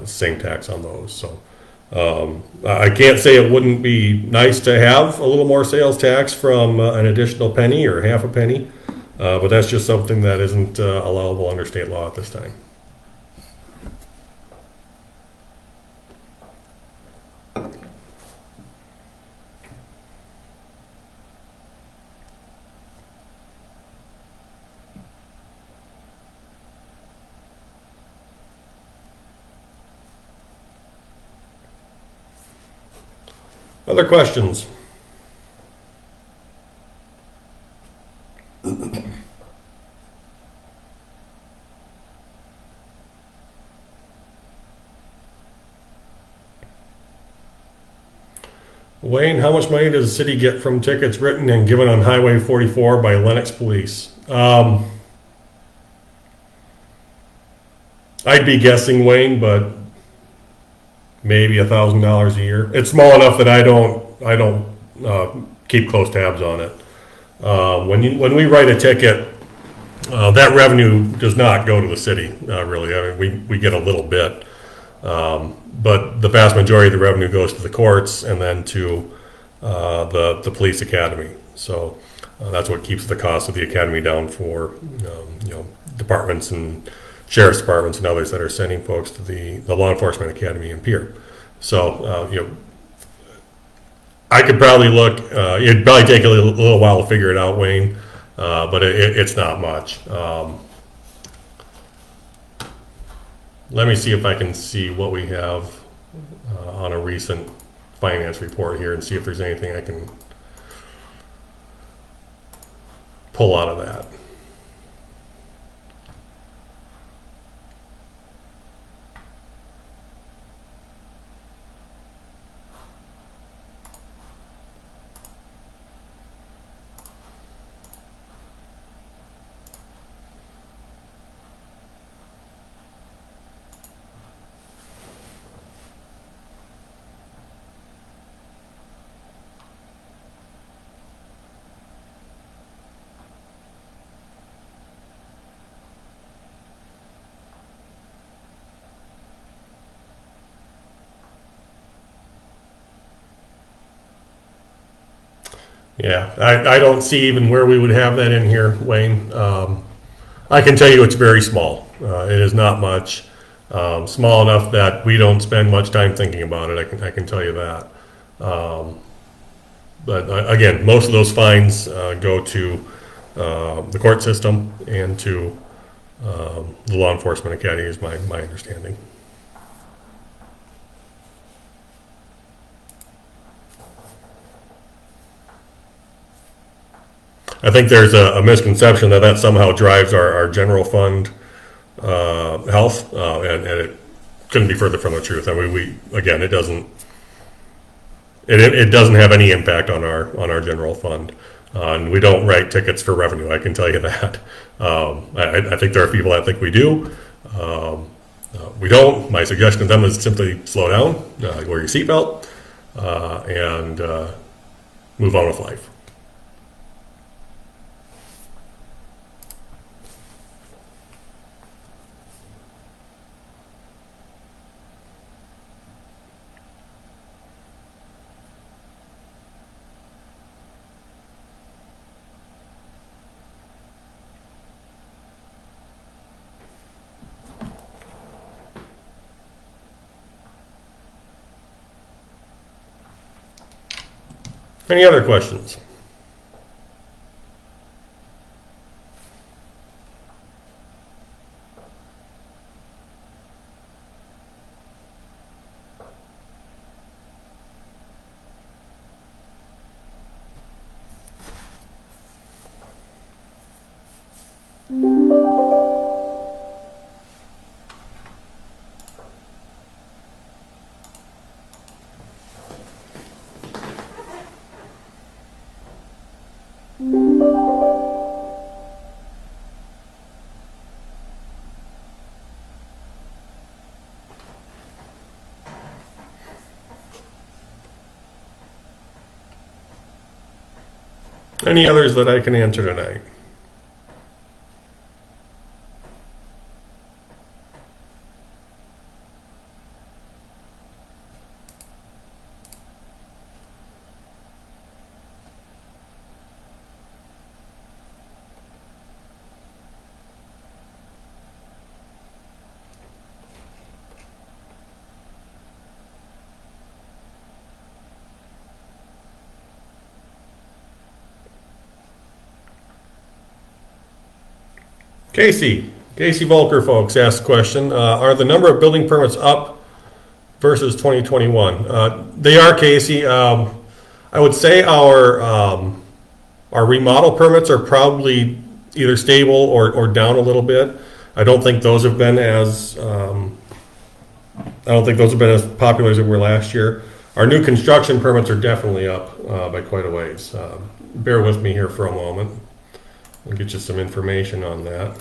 same tax on those. So. I can't say it wouldn't be nice to have a little more sales tax from an additional penny or half a penny, but that's just something that isn't allowable under state law at this time. Other questions? Wayne, how much money does the city get from tickets written and given on Highway 44 by Lenox Police? I'd be guessing, Wayne, but maybe $1,000 a year. It's small enough that I don't keep close tabs on it. When we write a ticket, that revenue does not go to the city, really. I mean, we get a little bit, but the vast majority of the revenue goes to the courts and then to the police academy. So that's what keeps the cost of the academy down for departments and sheriff's departments and others that are sending folks to the law enforcement academy in Pierre. So I could probably look. It'd probably take a little while to figure it out, Wayne, but it's not much. Let me see if I can see what we have on a recent finance report here and see if there's anything I can pull out of that. Yeah, I don't see even where we would have that in here, Wayne. I can tell you it's very small. It is not much. Small enough that we don't spend much time thinking about it. I can tell you that. But again, most of those fines go to the court system and to the law enforcement academy, is my understanding. I think there's a misconception that somehow drives our general fund health, and it couldn't be further from the truth. I mean, again, it doesn't have any impact on our general fund, and we don't write tickets for revenue. I can tell you that. I think there are people that think we do. We don't. My suggestion to them is simply slow down, wear your seatbelt, and move on with life. Any other questions? Any others that I can answer tonight? Casey Volker, folks, asked a question. Are the number of building permits up versus 2021? They are, Casey. I would say our remodel permits are probably either stable or down a little bit. I don't think those have been as popular as they were last year. Our new construction permits are definitely up by quite a ways. Bear with me here for a moment. I'll get you some information on that.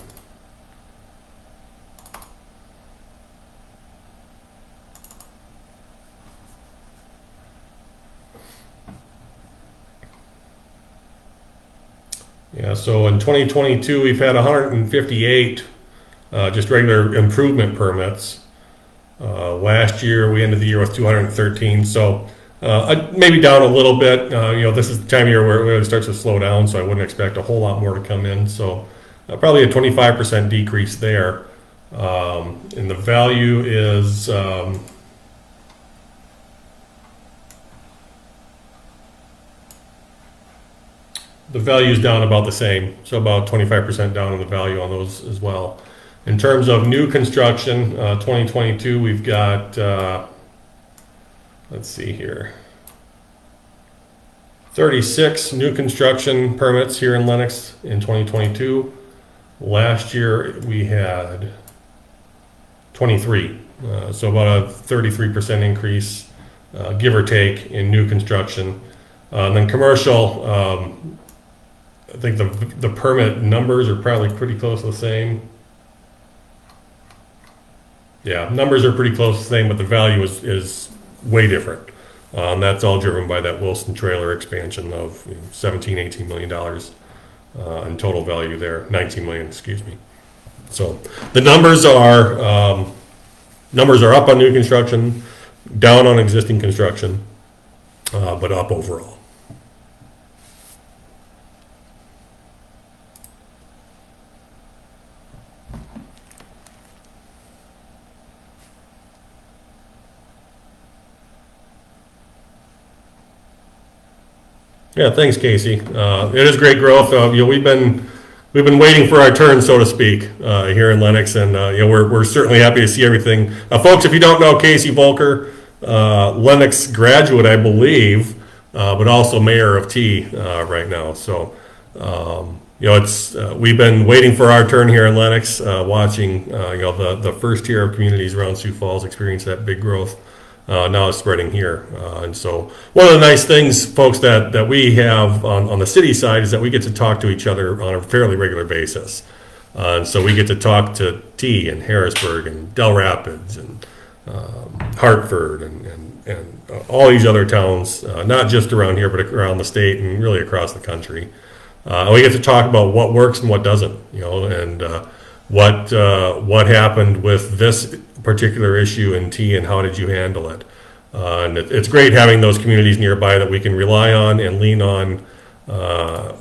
Yeah, so in 2022, we've had 158 just regular improvement permits. Last year, we ended the year with 213, so maybe down a little bit. This is the time of year where it starts to slow down, so I wouldn't expect a whole lot more to come in. So probably a 25% decrease there. And the value is down about the same, so about 25% down in the value on those as well. In terms of new construction, 2022, we've got, let's see here, 36 new construction permits here in Lenox in 2022. Last year we had 23, so about a 33% increase, give or take, in new construction. And then commercial, I think the permit numbers are probably pretty close to the same. Yeah, numbers are pretty close to the same, but the value is way different. That's all driven by that Wilson trailer expansion of $17–18 million in total value there, 19 million, excuse me. So the numbers are up on new construction, down on existing construction, but up overall. Yeah, thanks, Casey. It is great growth. We've been waiting for our turn, so to speak, here in Lenox, and we're certainly happy to see everything. Folks, if you don't know Casey Volker, Lenox graduate, I believe, but also mayor of T right now. So it's we've been waiting for our turn here in Lennox, watching the first tier of communities around Sioux Falls experience that big growth. Now it's spreading here, and so one of the nice things, folks, that we have on the city side is that we get to talk to each other on a fairly regular basis. And so we get to talk to T and Harrisburg and Del Rapids and Hartford and all these other towns, not just around here, but around the state and really across the country. We get to talk about what works and what doesn't, and what happened with this particular issue in T and how did you handle it. And it's great having those communities nearby that we can rely on and lean on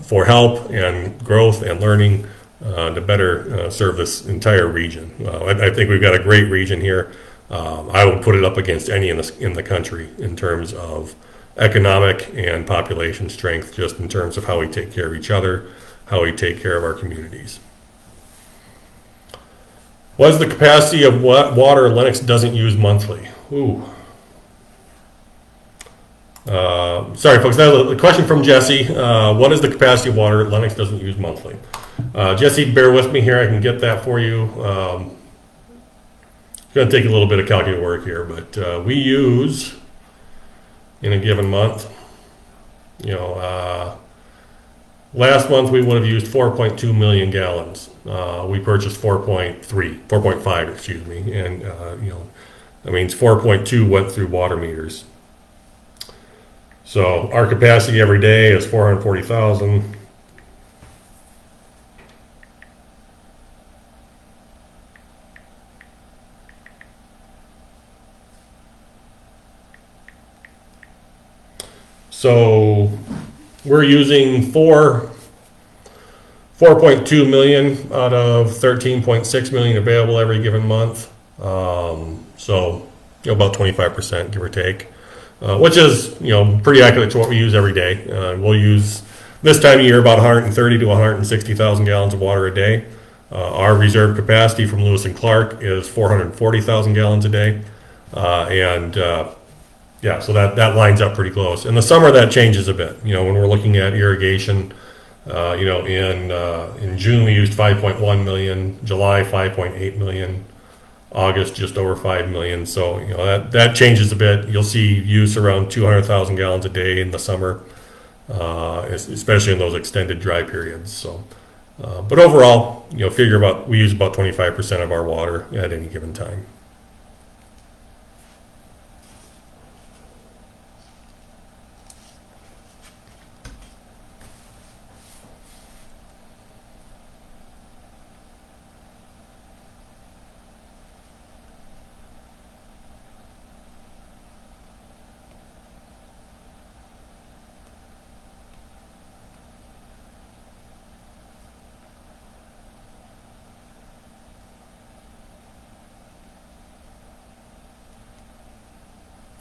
for help and growth and learning to better serve this entire region. I think we've got a great region here. I would put it up against any in the country in terms of economic and population strength, just in terms of how we take care of each other, how we take care of our communities. What is the capacity of what water Lennox doesn't use monthly? Ooh. Sorry, folks, that was a question from Jesse. What is the capacity of water Lennox doesn't use monthly? Jesse, bear with me here. I can get that for you. It's going to take a little bit of calculated work here, but we use, in a given month, last month we would have used 4.2 million gallons. We purchased 4.5, excuse me, and that means 4.2 went through water meters. So our capacity every day is 440,000. So we're using 4.2 million out of 13.6 million available every given month. So about 25%, give or take. Which is, pretty accurate to what we use every day. We'll use this time of year about 130 to 160,000 gallons of water a day. Our reserve capacity from Lewis and Clark is 440,000 gallons a day, yeah, so that lines up pretty close. In the summer, that changes a bit. When we're looking at irrigation, in June we used 5.1 million, July 5.8 million. August just over 5 million, so that changes a bit. You'll see use around 200,000 gallons a day in the summer, especially in those extended dry periods. So, but overall, figure we use about 25% of our water at any given time.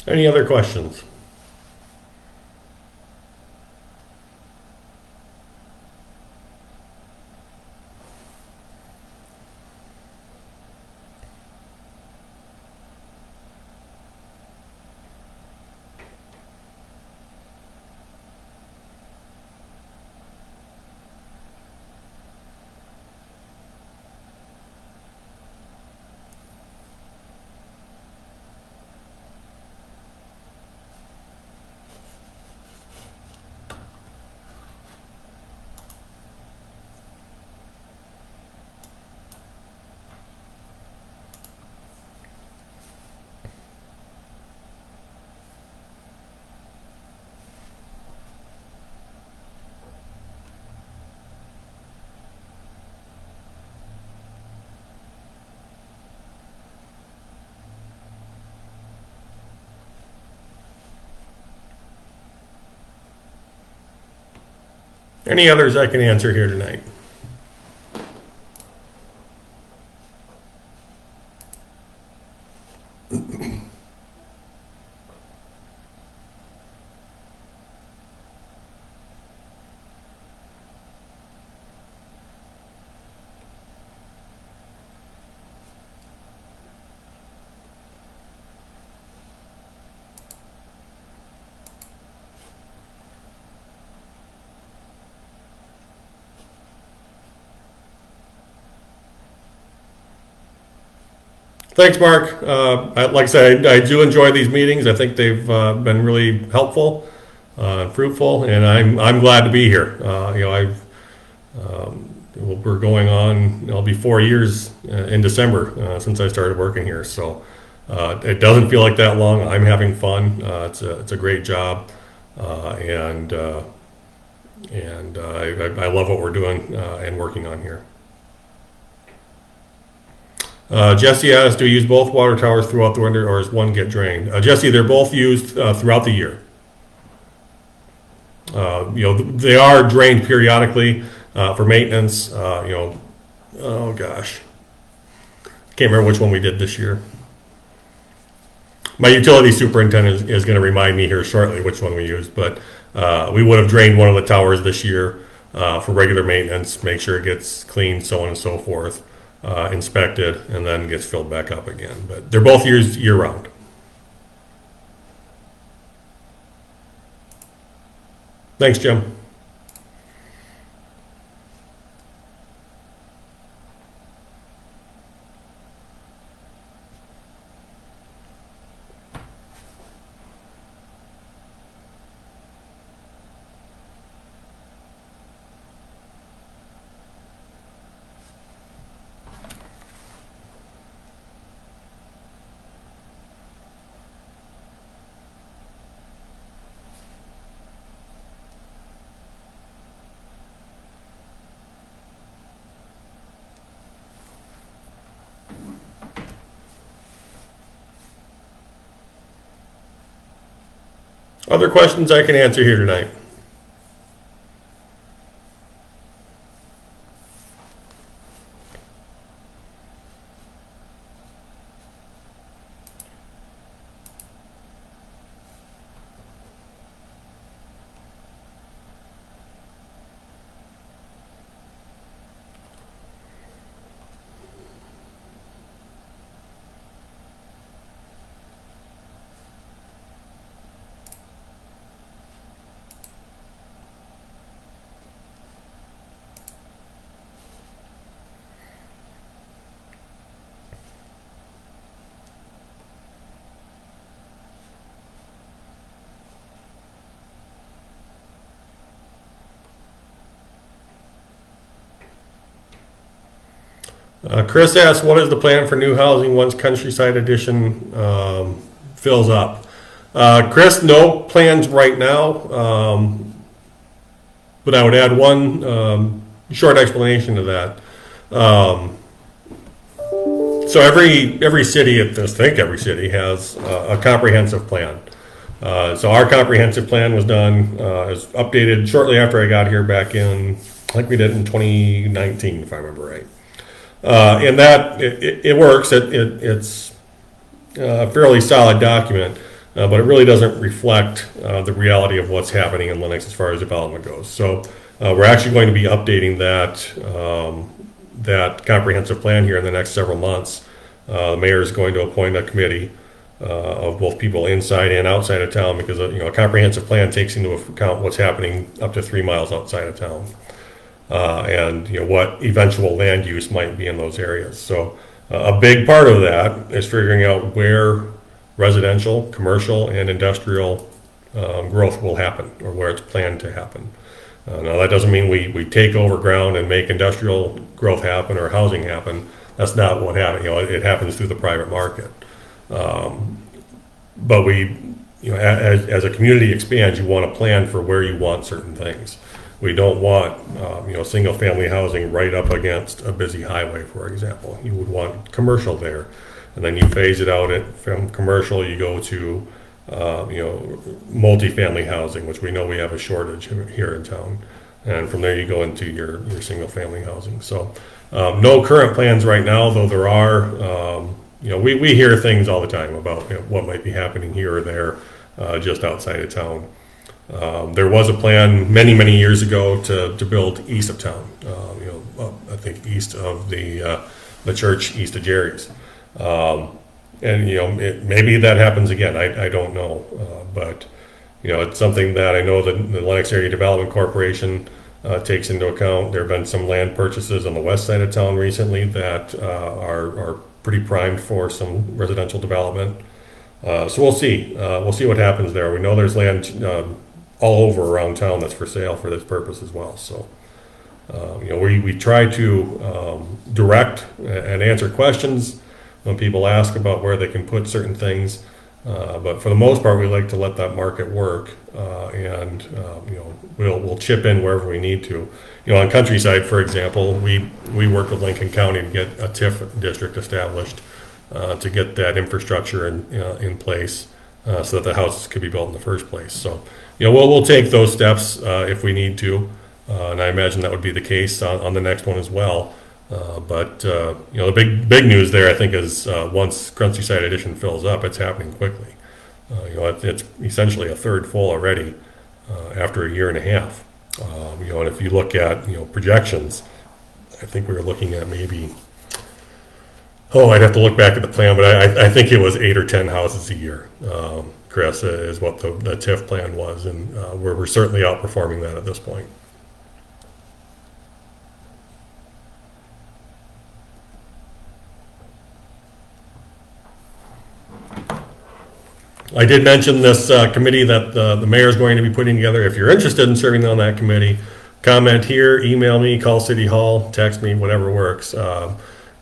Any other questions? Any others I can answer here tonight? Thanks, Mark. Like I said, I do enjoy these meetings. I think they've been really helpful, fruitful, and I'm glad to be here. We're going on. It'll be 4 years in December since I started working here. So it doesn't feel like that long. I'm having fun. It's a great job, and I love what we're doing and working on here. Jesse asked, do you use both water towers throughout the winter, or does one get drained? Jesse, they're both used throughout the year. They are drained periodically for maintenance. Oh gosh, can't remember which one we did this year. My utility superintendent is going to remind me here shortly which one we used, but we would have drained one of the towers this year for regular maintenance, make sure it gets cleaned, so on and so forth. Inspected, and then gets filled back up again. But they're both used year-round. Thanks, Jim. Other questions I can answer here tonight? Chris asks, what is the plan for new housing once Countryside Edition fills up? Chris, no plans right now, but I would add one short explanation to that. So every city, I think every city has a comprehensive plan. So our comprehensive plan was done, is updated shortly after I got here back in, I think we did in 2019, if I remember right. And that it works. It's a fairly solid document, but it really doesn't reflect the reality of what's happening in Lennox as far as development goes. So we're actually going to be updating that comprehensive plan here in the next several months. The mayor is going to appoint a committee of both people inside and outside of town, because a comprehensive plan takes into account what's happening up to 3 miles outside of town. And what eventual land use might be in those areas. So a big part of that is figuring out where residential, commercial, and industrial growth will happen, or where it's planned to happen. Now that doesn't mean we take over ground and make industrial growth happen or housing happen. That's not what happens. It happens through the private market. But as a community expands, you want to plan for where you want certain things. We don't want, single-family housing right up against a busy highway, for example. You would want commercial there, and then you phase it out from commercial. You go to, multifamily housing, which we know we have a shortage here in town, and from there you go into your single-family housing. So, no current plans right now, though there are. We hear things all the time about what might be happening here or there, just outside of town. There was a plan many years ago to build east of town. I think east of the church, east of Jerry's, and maybe that happens again. I don't know, but it's something that I know that the Lennox Area Development Corporation takes into account. There have been some land purchases on the west side of town recently that are pretty primed for some residential development. So we'll see. We'll see what happens there. We know there's land all over around town that's for sale for this purpose as well. So, we try to direct and answer questions when people ask about where they can put certain things. But for the most part, we like to let that market work, and we'll chip in wherever we need to. On Countryside, for example, we work with Lincoln County to get a TIF district established, to get that infrastructure in place, so that the houses could be built in the first place. So, we'll take those steps if we need to, and I imagine that would be the case on the next one as well. But the big news there, I think, is once Countryside Edition fills up, it's happening quickly. It's essentially a third full already after a year and a half. And if you look at projections, I think we were looking at maybe, I'd have to look back at the plan, but I think it was 8 or 10 houses a year. Chris, is what the TIF plan was, and we're certainly outperforming that at this point. I did mention this committee that the mayor is going to be putting together. If you're interested in serving on that committee, comment here, email me, call City Hall, text me, whatever works.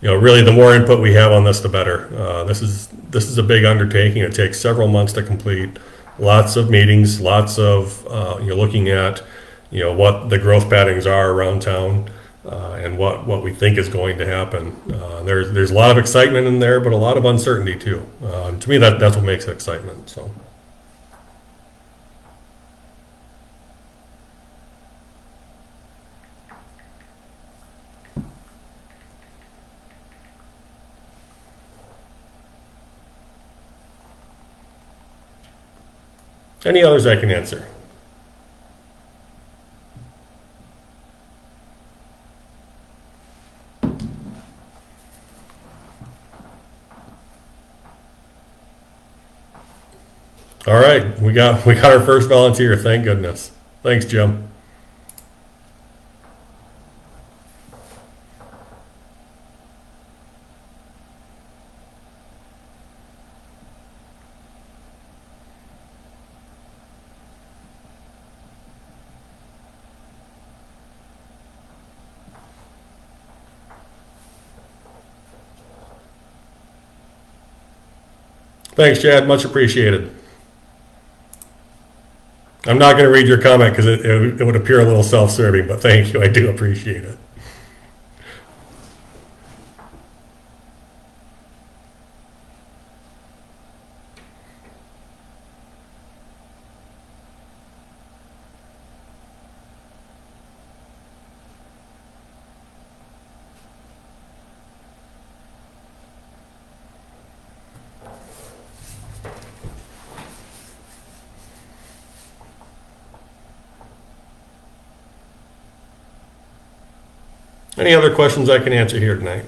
Really, the more input we have on this, the better. This is a big undertaking. It takes several months to complete. Lots of meetings, lots of looking at what the growth patterns are around town, and what we think is going to happen. There's a lot of excitement in there, but a lot of uncertainty too. To me, that's what makes it excitement. So. Any others I can answer? All right, we got our first volunteer. Thank goodness. Thanks, Jim. Thanks, Chad. Much appreciated. I'm not going to read your comment because it would appear a little self-serving, but thank you. I do appreciate it. Any other questions I can answer here tonight?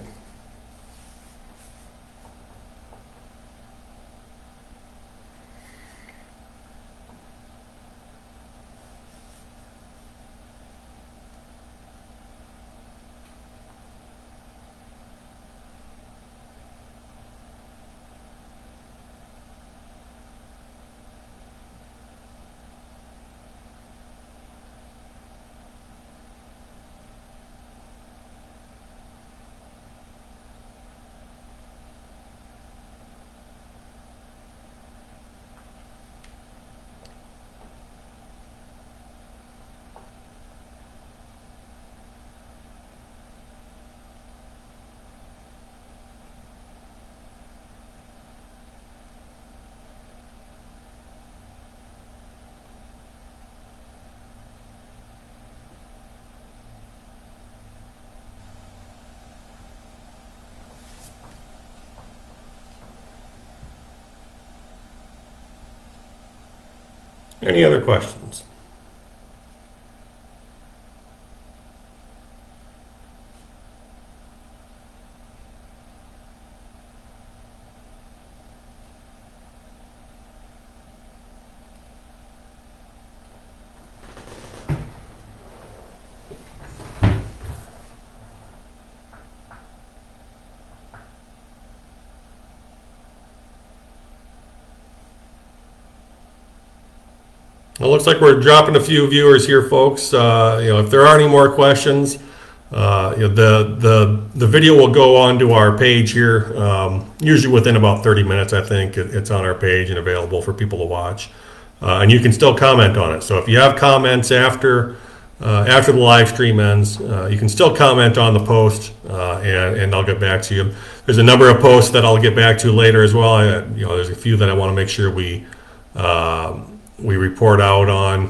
Any other questions? Well, it looks like we're dropping a few viewers here, folks. If there are any more questions, the video will go onto our page here, usually within about 30 minutes. I think it's on our page and available for people to watch, and you can still comment on it. So if you have comments after the live stream ends, you can still comment on the post, and I'll get back to you. There's a number of posts that I'll get back to later as well. There's a few that I want to make sure we report out on,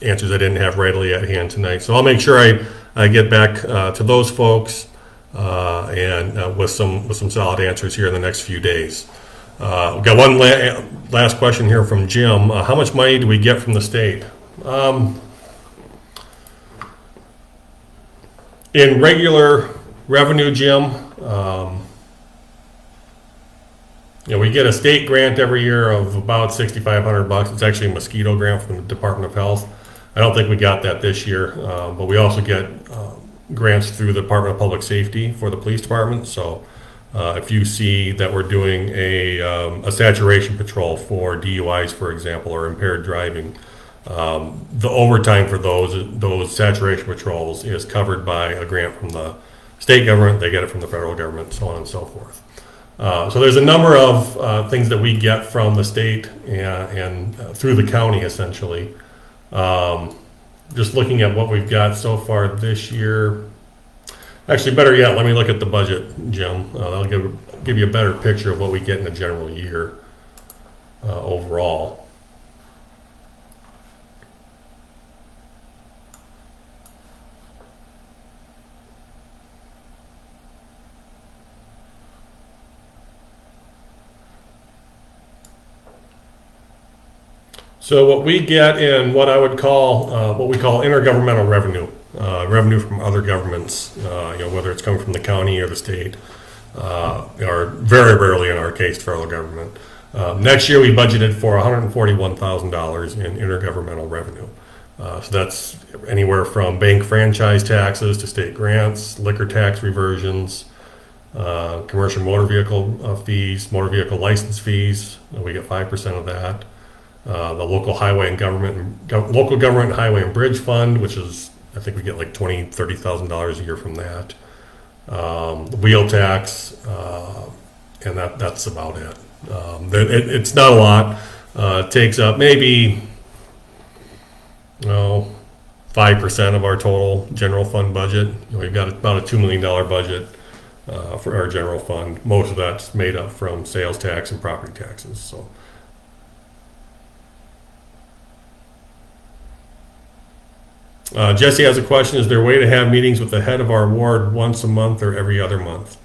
answers I didn't have readily at hand tonight. So I'll make sure I get back to those folks and with some solid answers here in the next few days. We've got one last question here from Jim. How much money do we get from the state? In regular revenue, Jim, we get a state grant every year of about $6,500. It's actually a mosquito grant from the Department of Health. I don't think we got that this year, but we also get grants through the Department of Public Safety for the police department. So if you see that we're doing a saturation patrol for DUIs, for example, or impaired driving, the overtime for those saturation patrols is covered by a grant from the state government. They get it from the federal government, so on and so forth. So there's a number of things that we get from the state and through the county, essentially. Just looking at what we've got so far this year. Actually, better yet, let me look at the budget, Jim. That'll give you a better picture of what we get in a general year overall. So what we get in what I would call, what we call intergovernmental revenue, revenue from other governments, whether it's coming from the county or the state, or very rarely in our case, federal government. Next year we budgeted for $141,000 in intergovernmental revenue. So that's anywhere from bank franchise taxes to state grants, liquor tax reversions, commercial motor vehicle fees, motor vehicle license fees. We get 5% of that. The local highway and local government highway and bridge fund, which is, I think we get like $20,000-$30,000 a year from that. The wheel tax, and that's about it. It's not a lot. It takes up maybe 5% of our total general fund budget. We've got about a $2 million budget for our general fund. Most of that's made up from sales tax and property taxes. So. Jesse has a question. Is there a way to have meetings with the head of our ward once a month or every other month?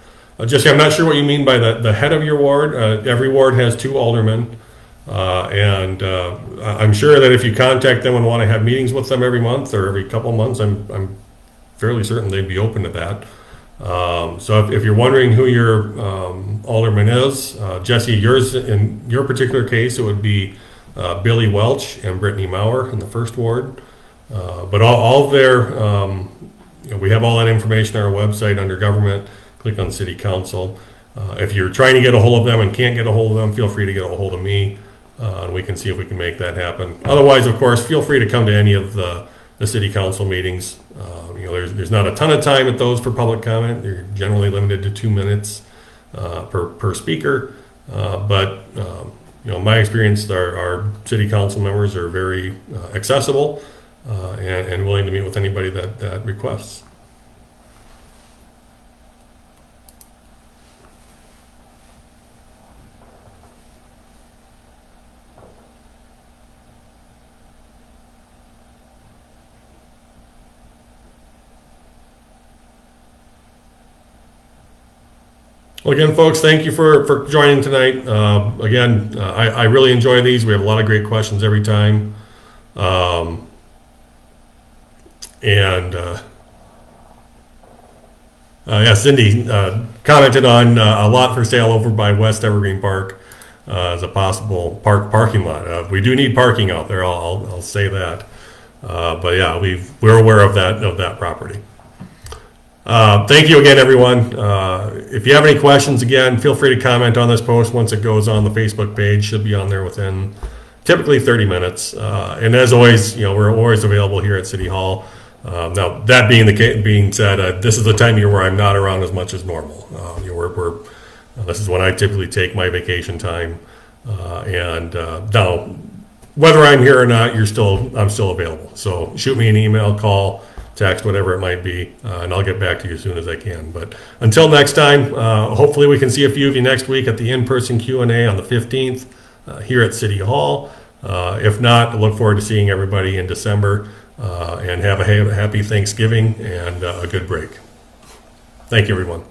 Jesse, I'm not sure what you mean by the head of your ward. Every ward has 2 aldermen, and I'm sure that if you contact them and want to have meetings with them every month or every couple months, I'm fairly certain they'd be open to that. So if you're wondering who your alderman is, Jesse, in your particular case, it would be Billy Welch and Brittany Maurer in the 1st ward. But all of their, we have all that information on our website under government. Click on city council. If you're trying to get a hold of them and can't get a hold of them, feel free to get a hold of me, and we can see if we can make that happen. Otherwise, of course, feel free to come to any of the city council meetings. There's not a ton of time at those for public comment. They're generally limited to 2 minutes per speaker. But in my experience, our city council members are very accessible. And willing to meet with anybody that requests. Well, again, folks, thank you for joining tonight. I really enjoy these. We have a lot of great questions every time. Cindy commented on a lot for sale over by West Evergreen Park as a possible parking lot. We do need parking out there. I'll say that. But yeah, we're aware of that property. Thank you again, everyone. If you have any questions, again, feel free to comment on this post once it goes on the Facebook page. Should be on there within typically 30 minutes. And as always, we're always available here at City Hall. Now, that being said, this is the time of year where I'm not around as much as normal. This is when I typically take my vacation time. Now, whether I'm here or not, I'm still available. So shoot me an email, call, text, whatever it might be, and I'll get back to you as soon as I can. But until next time, hopefully we can see a few of you next week at the in-person Q&A on the 15th here at City Hall. If not, I look forward to seeing everybody in December, and have a happy Thanksgiving and a good break. Thank you, everyone.